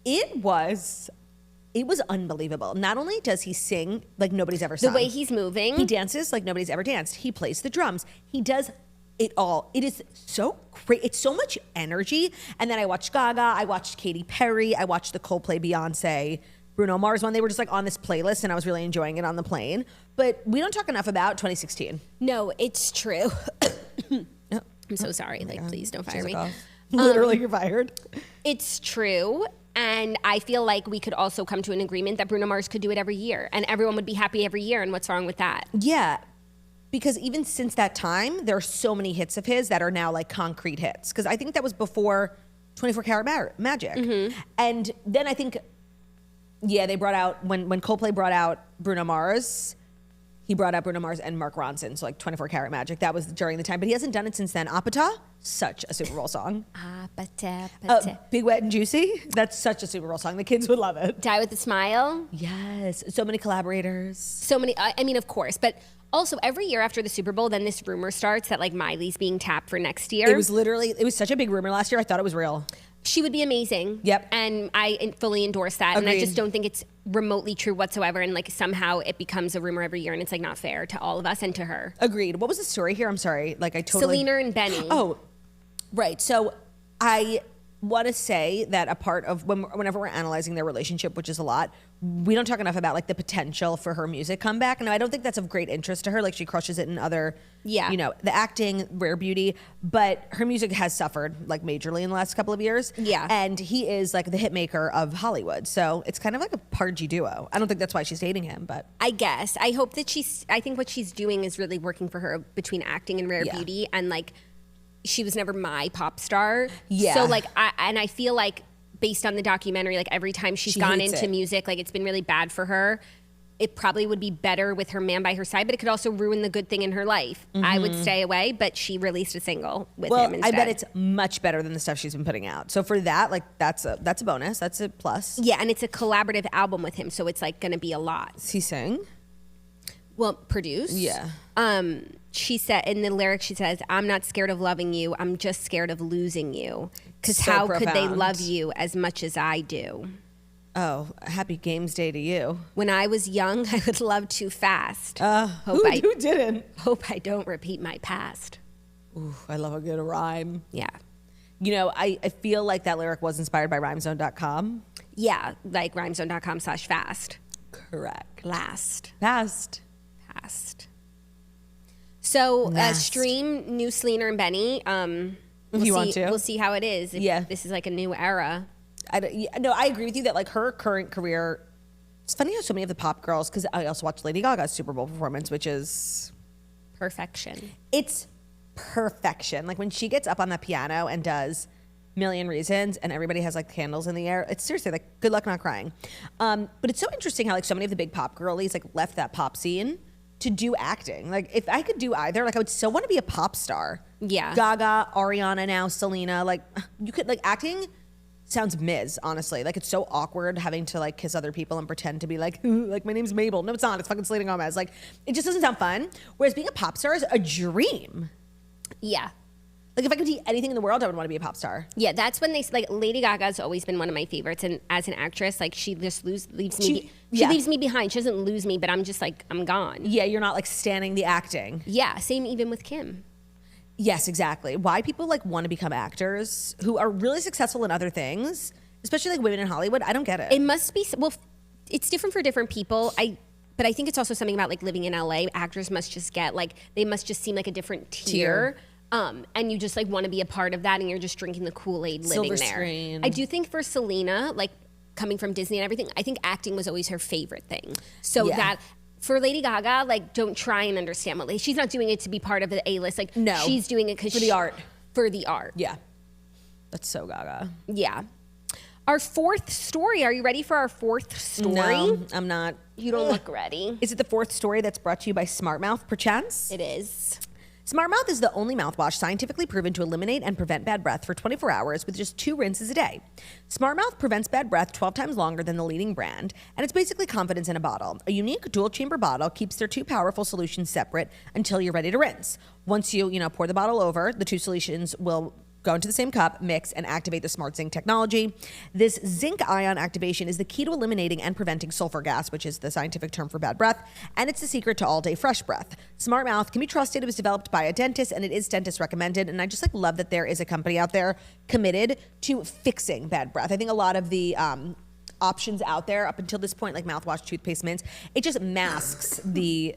it was unbelievable. Not only does he sing like nobody's ever sung. The way he's moving. He dances like nobody's ever danced. He plays the drums. He does it all. It is so great. It's so much energy. And then I watched Gaga. I watched Katy Perry. I watched the Coldplay, Beyonce, Bruno Mars one. They were just like on this playlist and I was really enjoying it on the plane. But we don't talk enough about 2016. No, it's true. I'm so sorry. Please don't fire me. Literally, you're fired. It's true. And I feel like we could also come to an agreement that Bruno Mars could do it every year and everyone would be happy every year. And what's wrong with that? Yeah. Because even since that time, there are so many hits of his that are now like concrete hits. Because I think that was before 24 Karat Magic. Mm-hmm. And then I think, they brought out, when Coldplay brought out Bruno Mars, he brought out Bruno Mars and Mark Ronson. So like 24 Karat Magic. That was during the time. But he hasn't done it since then. Apata, such a Super Bowl song. Apata. Big, Wet, and Juicy. That's such a Super Bowl song. The kids would love it. Die with a Smile. Yes. So many collaborators. So many. I mean, of course. But also, every year after the Super Bowl, then this rumor starts that like Miley's being tapped for next year. It was such a big rumor last year. I thought it was real. She would be amazing. Yep. And I fully endorse that. Agreed. And I just don't think it's remotely true whatsoever. And like somehow it becomes a rumor every year and it's like not fair to all of us and to her. Agreed. What was the story here? I'm sorry. Like I totally. Selena and Benny. Oh, right. So I want to say that a part of whenever we're analyzing their relationship, which is a lot, we don't talk enough about like the potential for her music comeback. And I don't think that's of great interest to her. Like she crushes it in other, the acting, Rare Beauty, but her music has suffered like majorly in the last couple of years. Yeah. And he is like the hit maker of Hollywood. So it's kind of like a pudgy duo. I don't think that's why she's dating him, but. I guess. I hope that I think what she's doing is really working for her between acting and Rare Beauty and like, she was never my pop star. Yeah. So like, I feel like based on the documentary, like every time she's gone into music, like it's been really bad for her. It probably would be better with her man by her side, but it could also ruin the good thing in her life. Mm-hmm. I would stay away, but she released a single with him instead. I bet it's much better than the stuff she's been putting out. So for that, like that's a bonus. That's a plus. Yeah, and it's a collaborative album with him, so it's like going to be a lot. Does he sing? Well, produced. Yeah. She said in the lyrics, she says, "I'm not scared of loving you. I'm just scared of losing you. Because so how profound. could they love you as much as I do?" Oh, happy Games Day to you. When I was young, I would love too fast. Who didn't? Hope I don't repeat my past. Ooh, I love a good rhyme. Yeah. You know, I feel like that lyric was inspired by rhymezone.com. Yeah, like rhymezone.com/fast. Correct. Fast. So stream new Selena and Benny. If you want to. We'll see how it is. If this is like a new era. I agree with you that like her current career, it's funny how so many of the pop girls, because I also watched Lady Gaga's Super Bowl performance, which is perfection. It's perfection. Like when she gets up on that piano and does Million Reasons and everybody has like candles in the air, it's seriously like good luck not crying. But it's so interesting how like so many of the big pop girlies like left that pop scene to do acting. Like if I could do either, like I would still want to be a pop star. Yeah. Gaga, Ariana now, Selena, like you could like acting sounds honestly. Like it's so awkward having to like kiss other people and pretend to be like my name's Mabel. No, it's not. It's fucking Selena Gomez. Like it just doesn't sound fun. Whereas being a pop star is a dream. Yeah. Like if I could do anything in the world, I would want to be a pop star. Yeah, that's when like Lady Gaga's always been one of my favorites, and as an actress, like she just leaves me. She leaves me behind. She doesn't lose me, but I'm just like I'm gone. Yeah, you're not like standing the acting. Yeah, same even with Kim. Yes, exactly. Why people like want to become actors who are really successful in other things, especially like women in Hollywood, I don't get it. It must be it's different for different people. But I think it's also something about like living in LA. Actors must just get like they must just seem like a different tier. And you just like want to be a part of that, and you're just drinking the Kool-Aid living there. Screen. I do think for Selena, like coming from Disney and everything, I think acting was always her favorite thing. So that for Lady Gaga, like don't try and understand what she's not doing it to be part of the A-list. Like no, she's doing it because for the art. For the art. Yeah, that's so Gaga. Yeah. Our fourth story. Are you ready for our fourth story? No, I'm not. You don't look ready. Is it the fourth story that's brought to you by Smart Mouth, perchance? It is. Smart Mouth is the only mouthwash scientifically proven to eliminate and prevent bad breath for 24 hours with just 2 rinses a day. Smart Mouth prevents bad breath 12 times longer than the leading brand, and it's basically confidence in a bottle. A unique dual-chamber bottle keeps their 2 powerful solutions separate until you're ready to rinse. Once you pour the bottle over, the 2 solutions will go into the same cup, mix, and activate the Smart Zinc technology. This zinc ion activation is the key to eliminating and preventing sulfur gas, which is the scientific term for bad breath, and it's the secret to all-day fresh breath. Smart Mouth can be trusted. It was developed by a dentist, and it is dentist recommended, and I just love that there is a company out there committed to fixing bad breath. I think a lot of the options out there up until this point, like mouthwash, toothpaste, mints, it just masks the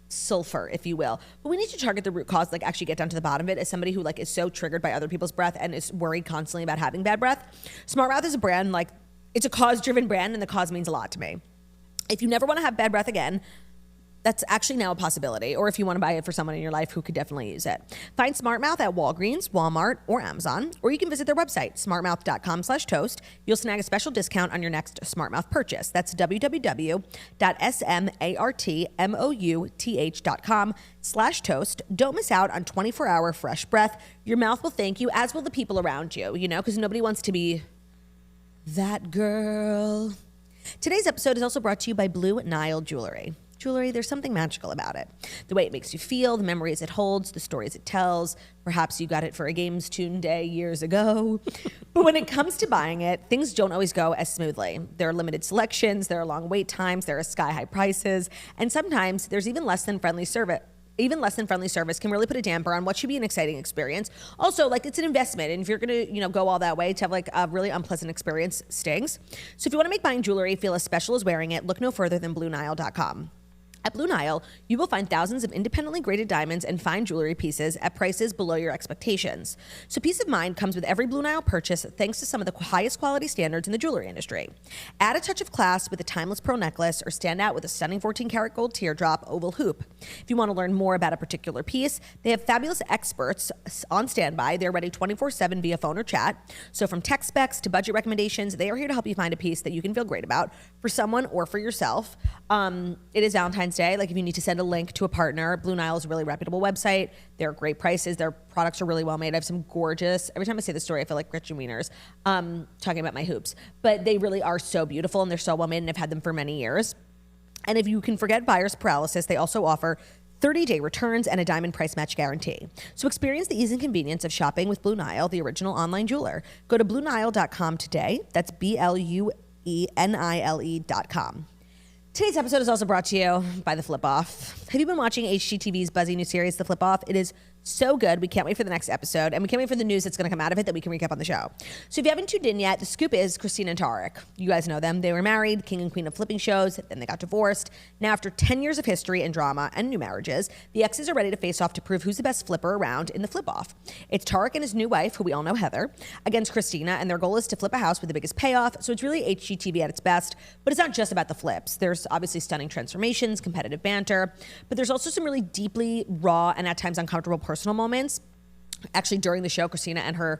sulfur, if you will. But we need to target the root cause, actually get down to the bottom of it. As somebody who is so triggered by other people's breath and is worried constantly about having bad breath, Smart Mouth is a brand, it's a cause-driven brand, and the cause means a lot to me. If you never want to have bad breath again, that's actually now a possibility. Or if you want to buy it for someone in your life who could definitely use it. Find Smart Mouth at Walgreens, Walmart, or Amazon, or you can visit their website, smartmouth.com/toast. You'll snag a special discount on your next Smart Mouth purchase. That's www.smartmouth.com/toast. Don't miss out on 24-hour fresh breath. Your mouth will thank you, as will the people around you, because nobody wants to be that girl. Today's episode is also brought to you by Blue Nile Jewelry. Jewelry, there's something magical about it. The way it makes you feel, the memories it holds, the stories it tells. Perhaps you got it for a Games Tune Day years ago. But when it comes to buying it, things don't always go as smoothly. There are limited selections, there are long wait times, there are sky-high prices, and sometimes there's even less than friendly service. Even less than friendly service can really put a damper on what should be an exciting experience. Also, it's an investment, and if you're gonna, go all that way, to have a really unpleasant experience stings. So if you want to make buying jewelry feel as special as wearing it, look no further than BlueNile.com. At Blue Nile, you will find thousands of independently graded diamonds and fine jewelry pieces at prices below your expectations. So peace of mind comes with every Blue Nile purchase thanks to some of the highest quality standards in the jewelry industry. Add a touch of class with a timeless pearl necklace or stand out with a stunning 14-karat gold teardrop oval hoop. If you want to learn more about a particular piece, they have fabulous experts on standby. They're ready 24/7 via phone or chat. So from tech specs to budget recommendations, they are here to help you find a piece that you can feel great about for someone or for yourself. It is Valentine's Day. If you need to send a link to a partner, Blue Nile is a really reputable website. They're great prices. Their products are really well made. I have some gorgeous, every time I say this story, I feel like Gretchen Wieners, talking about my hoops. But they really are so beautiful, and they're so well made, and I've had them for many years. And if you can forget buyer's paralysis, they also offer 30-day returns and a diamond price match guarantee. So experience the ease and convenience of shopping with Blue Nile, the original online jeweler. Go to BlueNile.com today. That's BlueNile.com. Today's episode is also brought to you by The Flip Off. Have you been watching HGTV's buzzy new series, The Flip Off? It is so good. We can't wait for the next episode, and we can't wait for the news that's going to come out of it that we can recap on the show. So if you haven't tuned in yet, the scoop is Christina and Tarek. You guys know them. They were married, king and queen of flipping shows, then they got divorced. Now, after 10 years of history and drama and new marriages, the exes are ready to face off to prove who's the best flipper around in The Flip Off. It's Tarek and his new wife, who we all know, Heather, against Christina, and their goal is to flip a house with the biggest payoff. So it's really HGTV at its best, but it's not just about the flips. There's obviously stunning transformations, competitive banter, but there's also some really deeply raw and at times uncomfortable personal moments. Actually, during the show, Christina and her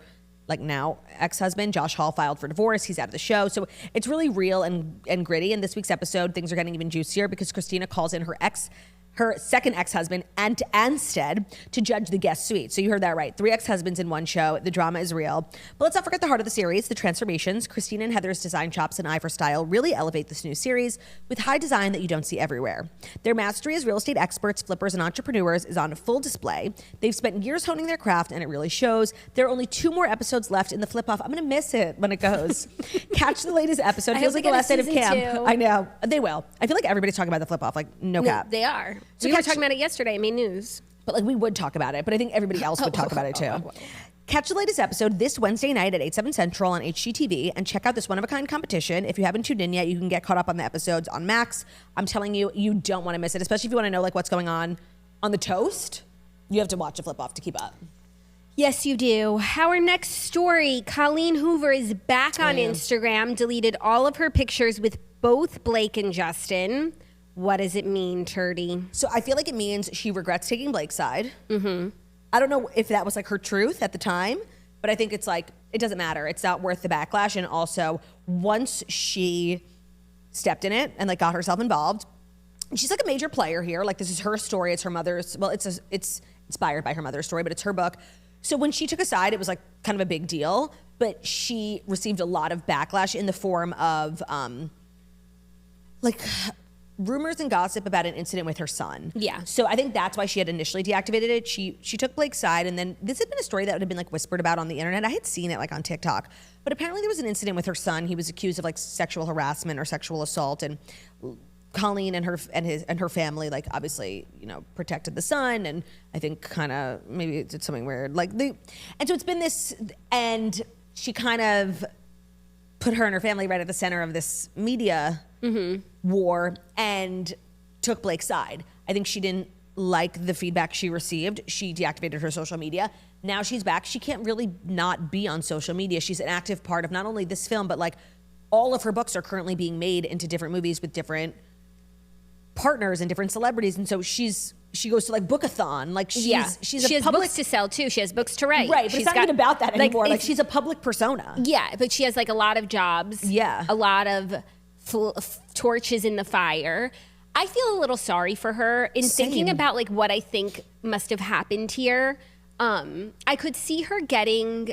now ex-husband, Josh Hall, filed for divorce. He's out of the show. So it's really real and gritty. In this week's episode, things are getting even juicier because Christina calls in her second ex-husband, Ant Anstead, to judge the guest suite. So you heard that right. 3 ex-husbands in one show. The drama is real. But let's not forget the heart of the series, the transformations. Christina and Heather's design chops and eye for style really elevate this new series with high design that you don't see everywhere. Their mastery as real estate experts, flippers, and entrepreneurs is on full display. They've spent years honing their craft, and it really shows. There are only 2 more episodes left in The Flip Off. I'm going to miss it when it goes. Catch the latest episode. It feels like the last night of camp. I know. They will. I feel like everybody's talking about The Flip Off. No cap. They are. So we were talking about it yesterday. It made news. But we would talk about it. But I think everybody else would talk about it too. Catch the latest episode this Wednesday night at 8/7 Central on HGTV and check out this one-of-a-kind competition. If you haven't tuned in yet, you can get caught up on the episodes on Max. I'm telling you, you don't want to miss it, especially if you want to know what's going on the toast. You have to watch a Flip Off to keep up. Yes, you do. Our next story, Colleen Hoover is back on Instagram, deleted all of her pictures with both Blake and Justin. What does it mean, Turdy? So I feel like it means she regrets taking Blake's side. Mm-hmm. I don't know if that was her truth at the time, But I think it's like, it doesn't matter. It's not worth the backlash. And also, once she stepped in it and like got herself involved, she's like a major player here. Like, this is her story. It's her mother's, well, it's inspired by her mother's story, but it's her book. So when she took a side, it was like kind of a big deal, but she received a lot of backlash in the form of like rumors and gossip about an incident with her son. Yeah. So I think that's why she had initially deactivated it. She took Blake's side, and then this had been a story that had been like whispered about on the internet. I had seen it like on TikTok, but apparently there was an incident with her son. He was accused of like sexual harassment or sexual assault, and Colleen and her family, like, obviously, you know, protected the son, and I think kind of maybe did something weird, like and so it's been this, and she kind of put her and her family right at the center of this media war and took Blake's side. I think she didn't like the feedback she received. She deactivated her social media. Now she's back. She can't really not be on social media. She's an active part of not only this film, but like all of her books are currently being made into different movies with different partners and different celebrities, and so she goes to like bookathon, like she has books to sell too. She has books to write, right? But it's not even about that anymore. Like, she's a public persona. Yeah, but she has like a lot of jobs. Yeah, a lot of torches in the fire. I feel a little sorry for her in thinking about like what I think must have happened here. I could see her getting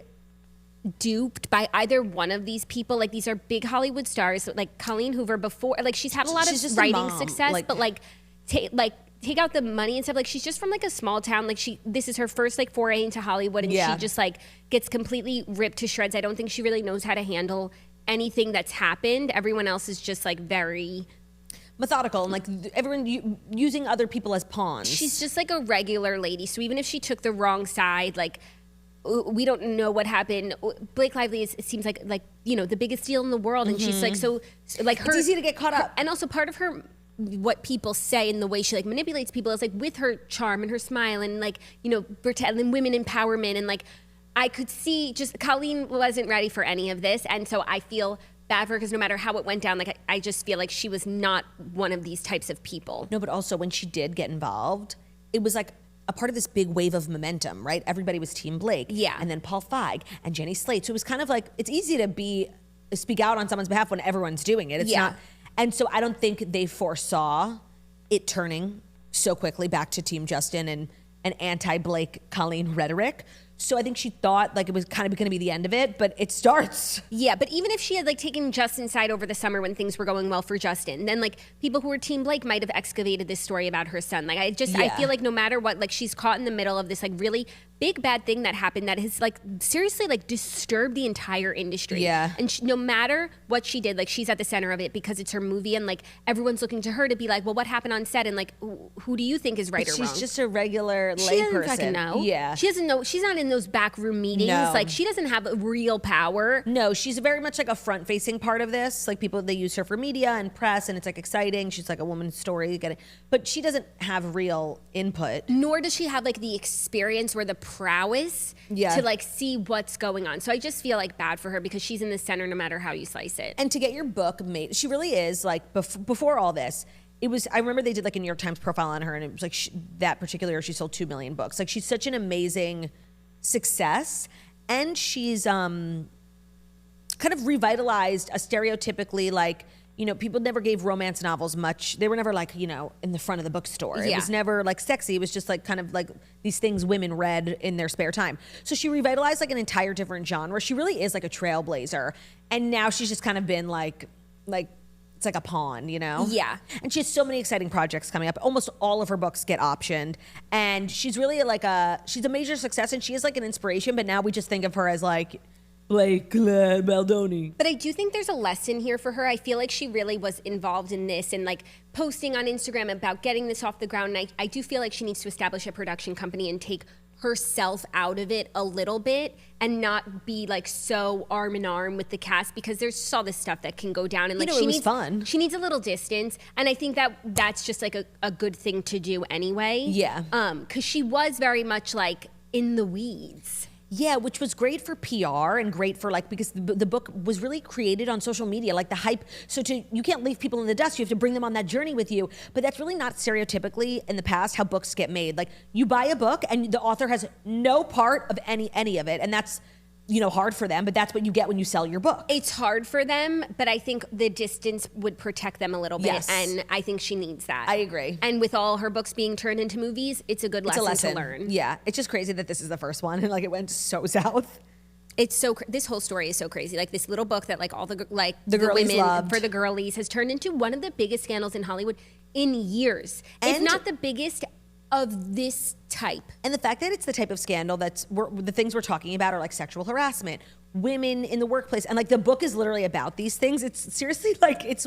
duped by either one of these people. Like, these are big Hollywood stars, like Colleen Hoover before, like she's had a lot of writing success, but like take out the money and stuff. Like, she's just from like a small town. Like, this is her first like foray into Hollywood, and she just like gets completely ripped to shreds. I don't think she really knows how to handle anything that's happened. Everyone else is just like very methodical and like everyone using other people as pawns. She's just like a regular lady. So even if she took the wrong side, like, we don't know what happened. Blake Lively seems like you know, the biggest deal in the world, and she's like so like her. It's easy to get caught up, and also part of her, what people say and the way she like manipulates people is like with her charm and her smile and like, you know, and women empowerment, and like I could see just Colleen wasn't ready for any of this, and so I feel bad for her because no matter how it went down, like I just feel like she was not one of these types of people. No, but also when she did get involved, it was like a part of this big wave of momentum, right? Everybody was Team Blake. Yeah. And then Paul Feig and Jenny Slate. So it was kind of like, it's easy to speak out on someone's behalf when everyone's doing it. It's not. And so I don't think they foresaw it turning so quickly back to Team Justin and an anti-Blake Colleen rhetoric. So I think she thought like it was kind of going to be the end of it, but it starts. Yeah, but even if she had like taken Justin's side over the summer when things were going well for Justin, then like people who were Team Blake might have excavated this story about her son. Like I feel like no matter what, like she's caught in the middle of this like really big bad thing that happened that has like seriously like disturbed the entire industry. Yeah. And no matter what she did, like she's at the center of it because it's her movie, and like everyone's looking to her to be like, well, what happened on set, and like who do you think is right or wrong? She's just a regular layperson. She doesn't fucking know. Yeah. She doesn't know. She's not in those backroom meetings. No. Like she doesn't have real power. No, she's very much like a front-facing part of this. Like they use her for media and press, and it's like exciting. She's like a woman's story, but she doesn't have real input. Nor does she have like the experience or the prowess to like see what's going on. So I just feel like bad for her because she's in the center no matter how you slice it. And to get your book made, she really is like before all this. It was. I remember they did like a New York Times profile on her, and it was like that particular year she sold 2 million books. Like she's such an amazing success, and she's kind of revitalized a stereotypically like, you know, people never gave romance novels much. They were never like, you know, in the front of the bookstore. It was never like sexy. It was just like kind of like these things women read in their spare time. So she revitalized like an entire different genre. She really is like a trailblazer. And now she's just kind of been like it's like a pawn, you know? Yeah. And she has so many exciting projects coming up. Almost all of her books get optioned. And she's really like she's a major success, and she is like an inspiration, but now we just think of her as like Blake Baldoni. But I do think there's a lesson here for her. I feel like she really was involved in this and like posting on Instagram about getting this off the ground. And I do feel like she needs to establish a production company and take herself out of it a little bit and not be like so arm in arm with the cast, because there's just all this stuff that can go down, and like it was fun. She needs a little distance, and I think that's just like a good thing to do anyway. Yeah. Because she was very much like in the weeds. Yeah, which was great for PR and great for like, because the book was really created on social media, like the hype. So you can't leave people in the dust. You have to bring them on that journey with you. But that's really not stereotypically in the past how books get made. Like you buy a book and the author has no part of any of it. And that's hard for them, but that's what you get when you sell your book. It's hard for them, but I think the distance would protect them a little bit. Yes. And I think she needs that. I agree. And with all her books being turned into movies, it's a good lesson to learn. Yeah. It's just crazy that this is the first one and like it went so south. It's so this whole story is so crazy. Like this little book that like all the girlies women loved. for the girlies has turned into one of the biggest scandals in Hollywood in years, if not the biggest of this type. And the fact that it's the type of scandal the things we're talking about are like sexual harassment, women in the workplace, and like the book is literally about these things. It's seriously like it's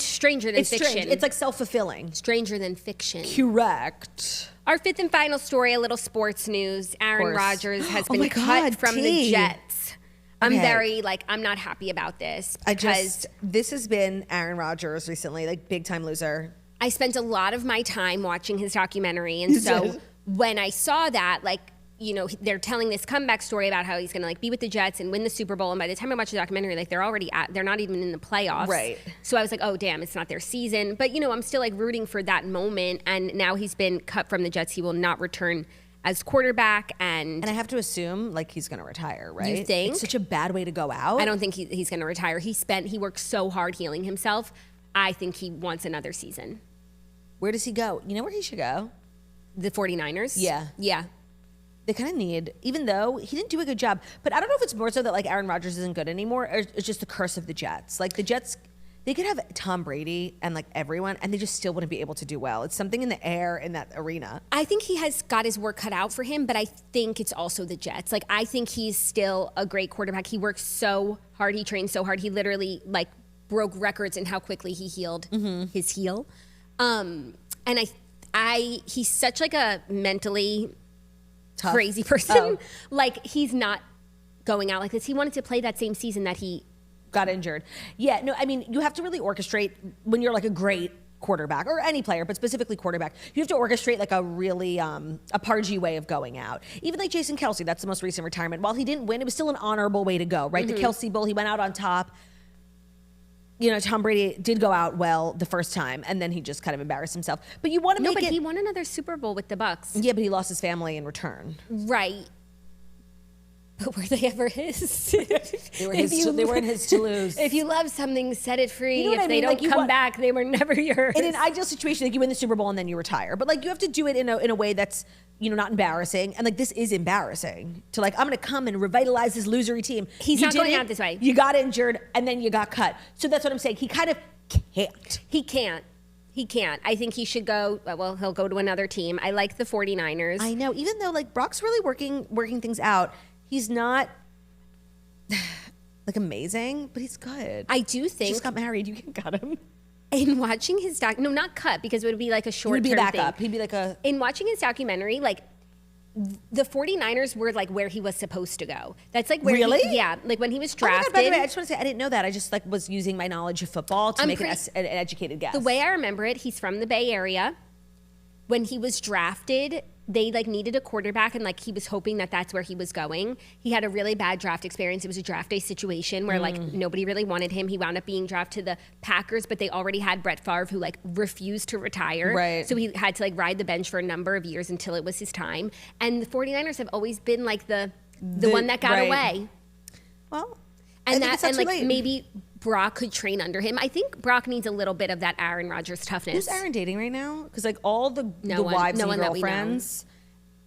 stranger than fiction. Strange. It's like self-fulfilling. Stranger than fiction. Correct. Our fifth and final story, a little sports news. Aaron Rodgers has been cut from the Jets. I'm I'm not happy about this because this has been Aaron Rodgers recently, like big time loser. I spent a lot of my time watching his documentary, and so when I saw that, they're telling this comeback story about how he's going to be with the Jets and win the Super Bowl, and by the time I watched the documentary, they're not even in the playoffs. Right. So I was like, oh damn, it's not their season. But I'm still rooting for that moment, and now he's been cut from the Jets. He will not return as quarterback, and I have to assume he's going to retire, right? You think? It's such a bad way to go out. I don't think he's going to retire. He worked so hard healing himself. I think he wants another season. Where does he go? You know where he should go? The 49ers? Yeah. Yeah. They kind of need, even though he didn't do a good job, but I don't know if it's more so that Aaron Rodgers isn't good anymore, or it's just the curse of the Jets. The Jets, they could have Tom Brady and everyone, and they just still wouldn't be able to do well. It's something in the air in that arena. I think he has got his work cut out for him, but I think it's also the Jets. I think he's still a great quarterback. He works so hard. He trains so hard. He literally broke records in how quickly he healed his heel. And he's such a mentally tough, crazy person. He's not going out like this. He wanted to play that same season that he got injured. Yeah, no, I mean, you have to really orchestrate when you're a great quarterback, or any player, but specifically quarterback. You have to orchestrate a really a Pargy way of going out. Even Jason Kelce, that's the most recent retirement. While he didn't win, it was still an honorable way to go, right? The Kelce Bowl, he went out on top. Tom Brady did go out well the first time, and then he just kind of embarrassed himself. But you want to make it... No, but he won another Super Bowl with the Bucks. Yeah, but he lost his family in return. Right. But were they ever his? They were in his to lose. If you love something, set it free. You know if they don't come back, they were never yours. In an ideal situation, you win the Super Bowl and then you retire. But you have to do it in a way that's not embarrassing. And this is embarrassing. To I'm going to come and revitalize this losery team. He's not going out this way. You got injured and then you got cut. So that's what I'm saying. He kind of can't. He can't. I think he should go. Well, he'll go to another team. I like the 49ers. I know. Even though Brock's really working things out. He's not amazing, but he's good. I do think. He just got married. You can cut him. In watching his no, not cut, because it would be a short-term thing. He'd be a backup. He'd be a... In watching his documentary, the 49ers were where he was supposed to go. That's where really? When he was drafted. Oh my God, by the way, I just want to say I didn't know that. I just was using my knowledge of football to make an educated guess. The way I remember it, he's from the Bay Area. When he was drafted, they needed a quarterback, and he was hoping that that's where he was going. He had a really bad draft experience. It was a draft day situation where nobody really wanted him. He wound up being drafted to the Packers, but they already had Brett Favre, who refused to retire. Right. So he had to ride the bench for a number of years until it was his time. And the 49ers have always been the one that got away. Well, and maybe Brock could train under him. I think Brock needs a little bit of that Aaron Rodgers toughness. Who's Aaron dating right now? Because all the wives and girlfriends.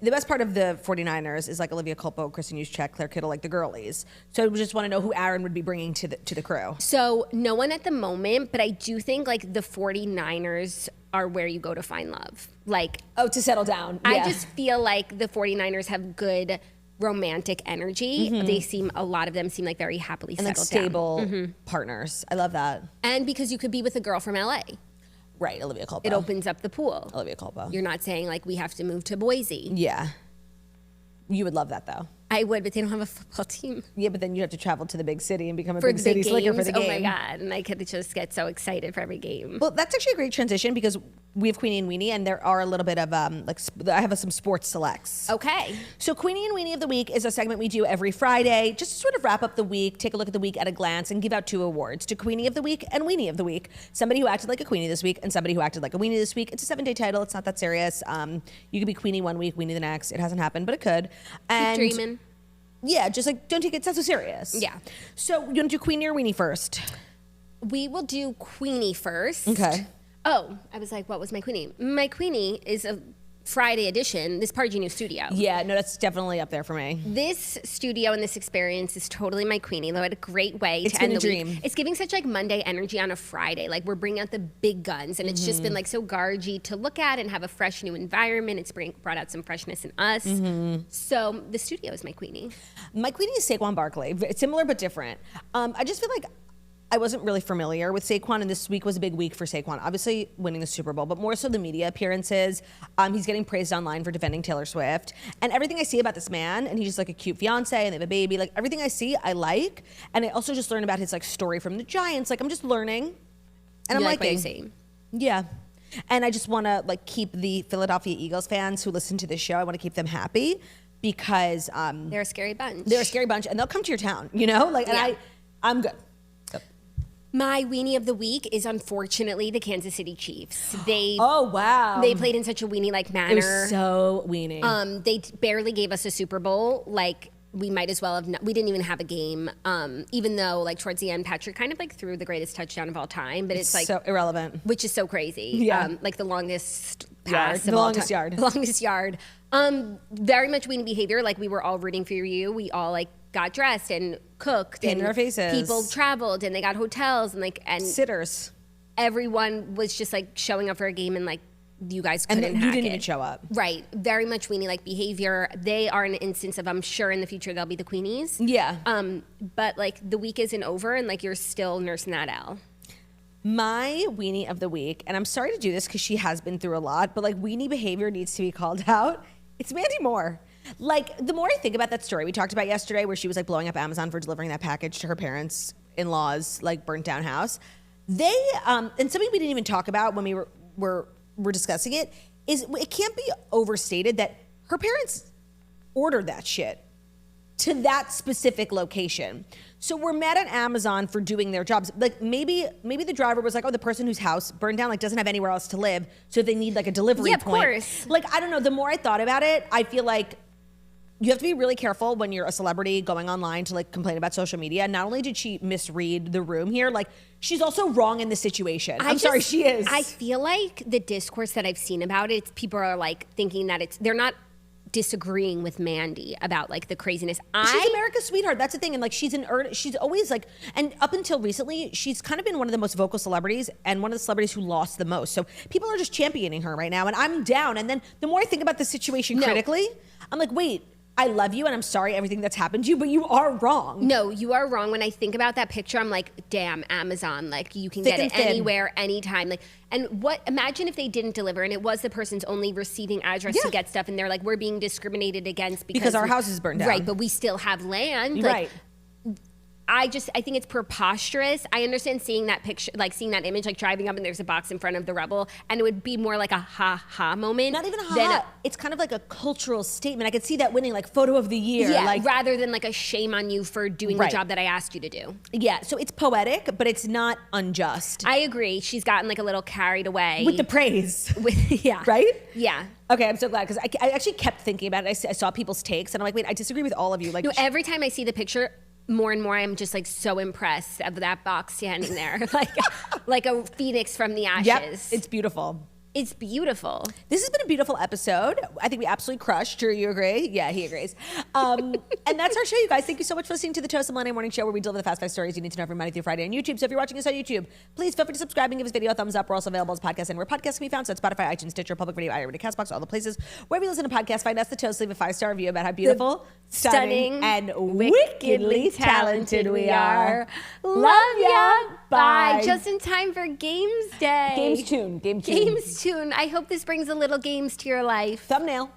The best part of the 49ers is Olivia Culpo, Kristen Juszczyk, Claire Kittle, the girlies. So we just want to know who Aaron would be bringing to the crew. So no one at the moment, but I do think the 49ers are where you go to find love. To settle down. Yeah. I just feel the 49ers have good romantic energy. A lot of them seem very happily settled down. Stable partners. I love that. And because you could be with a girl from LA. Right, Olivia Culpo. It opens up the pool. Olivia Culpo. You're not saying we have to move to Boise. Yeah. You would love that though. I would, but they don't have a football team. Yeah, but then you have to travel to the big city and become a big city slicker for the game. Oh my God, and I could just get so excited for every game. Well, that's actually a great transition because we have Queenie and Weenie, and there are a little bit of I have some sports selects. Okay. So Queenie and Weenie of the Week is a segment we do every Friday, just to sort of wrap up the week, take a look at the week at a glance, and give out 2 awards to Queenie of the Week and Weenie of the Week. Somebody who acted like a Queenie this week and somebody who acted like a Weenie this week. It's a 7-day title. It's not that serious. You could be Queenie one week, Weenie the next. It hasn't happened, but it could. And keep dreaming. Yeah, just like don't take it so serious. Yeah. So you want to do Queenie or Weenie first? We will do Queenie first. Okay. Oh, I was like, what was my Queenie? My Queenie is a Friday edition, this Party New studio. Yeah, no, that's definitely up there for me. This studio and this experience is totally my Queenie. Though, a great way It's to end been the a dream. week. It's giving such like Monday energy on a Friday. Like we're bringing out the big guns, and it's just been like so gargy to look at and have a fresh new environment. It's brought out some freshness in us. So the studio is my Queenie. My Queenie is Saquon Barkley. It's similar but different. I just feel like I wasn't really familiar with Saquon, and this week was a big week for Saquon. Obviously winning the Super Bowl, but more so the media appearances. He's getting praised online for defending Taylor Swift. And everything I see about this man, and he's just like a cute fiance, and they have a baby, like everything I see, I like. And I also just learned about his like story from the Giants. Like I'm just learning. And I'm like liking. what you see. Yeah. And I just want to like keep the Philadelphia Eagles fans who listen to this show, I want to keep them happy because They're a scary bunch. they're a scary bunch and they'll come to your town, you know? Like, Yeah. and I'm good. My Weenie of the week is unfortunately the Kansas City Chiefs. Oh, wow. They played in such a Weenie-like manner. It was so Weenie. They barely gave us a Super Bowl. Like we might as well have. We didn't even have a game. Even though like towards the end, Patrick kind of like threw the greatest touchdown of all time. But it's like so irrelevant. which is so crazy. Yeah. Like the longest Yard. pass The of all longest time. yard. The longest yard. Very much Weenie behavior. Like we were all rooting for you. We all like got dressed and cooked Painted and our faces. people traveled and they got hotels and Sitters. everyone was just like showing up for a game and like you guys couldn't And you hack didn't it. even show up. Right. Very much Weenie like behavior. They are an instance of, I'm sure in the future they'll be the Queenies. Yeah. But like the week isn't over and like you're still nursing that L. My Weenie of the week, and I'm sorry to do this because she has been through a lot, but like Weenie behavior needs to be called out. It's Mandy Moore. Like the more I think about that story we talked about yesterday where she was like blowing up Amazon for delivering that package to her parents' in-laws like burnt down house. They and something we didn't even talk about when we were discussing it is it can't be overstated that her parents ordered that shit to that specific location. So we're mad at Amazon for doing their jobs. Like maybe the driver was like, oh, the person whose house burned down like doesn't have anywhere else to live, so they need like a delivery point. Of course. Like I don't know. The more I thought about it, I feel like you have to be really careful when you're a celebrity going online to like complain about social media. Not only did she misread the room here, like she's also wrong in the situation. I'm sorry, she is. I feel like the discourse that I've seen about it, people are like thinking that they're not disagreeing with Mandy about like the craziness. She's America's sweetheart. That's the thing. And like she's always like, and up until recently, she's kind of been one of the most vocal celebrities and one of the celebrities who lost the most. So people are just championing her right now, and I'm down. And then the more I think about the situation critically, I'm like, wait, I love you and I'm sorry everything that's happened to you, but you are wrong. No, you are wrong. When I think about that picture, I'm like, damn, Amazon, like you can get it anywhere, anytime. Like, and imagine if they didn't deliver and it was the person's only receiving address to get stuff and they're like, we're being discriminated against because our house is burned down. Right, but we still have land. Right. I think it's preposterous. I understand seeing that picture, like seeing that image, like driving up and there's a box in front of the Rebel, and it would be more like a ha-ha moment. Not even a ha-ha. It's kind of like a cultural statement. I could see that winning like photo of the year. Yeah, like, rather than like a shame on you for doing the job that I asked you to do. Yeah, so it's poetic, but it's not unjust. I agree. She's gotten like a little carried away. With the praise. Yeah. Right? Yeah. Okay, I'm so glad because I actually kept thinking about it. I saw people's takes and I'm like, wait, I disagree with all of you. Like, no, every time I see the picture, more and more I'm just like so impressed of that box standing there. like a phoenix from the ashes. Yep, it's beautiful. It's beautiful. This has been a beautiful episode. I think we absolutely crushed. Drew, you agree? Yeah, he agrees. And that's our show, you guys. Thank you so much for listening to the Toast of Monday Morning Show, where we deliver the fast 5 stories you need to know every Monday through Friday on YouTube. So if you're watching us on YouTube, please feel free to subscribe and give this video a thumbs up. We're also available as podcasts anywhere podcasts can be found. So it's Spotify, iTunes, Stitcher, Public Radio, iHeartRadio, CastBox, all the places. Wherever you listen to podcasts, find us, The Toast. Leave a 5-star review about how beautiful, stunning, and wickedly talented we are. Love ya. Bye. Just in time for Games Day. Games tune. Games tune. I hope this brings a little games to your life. Thumbnail.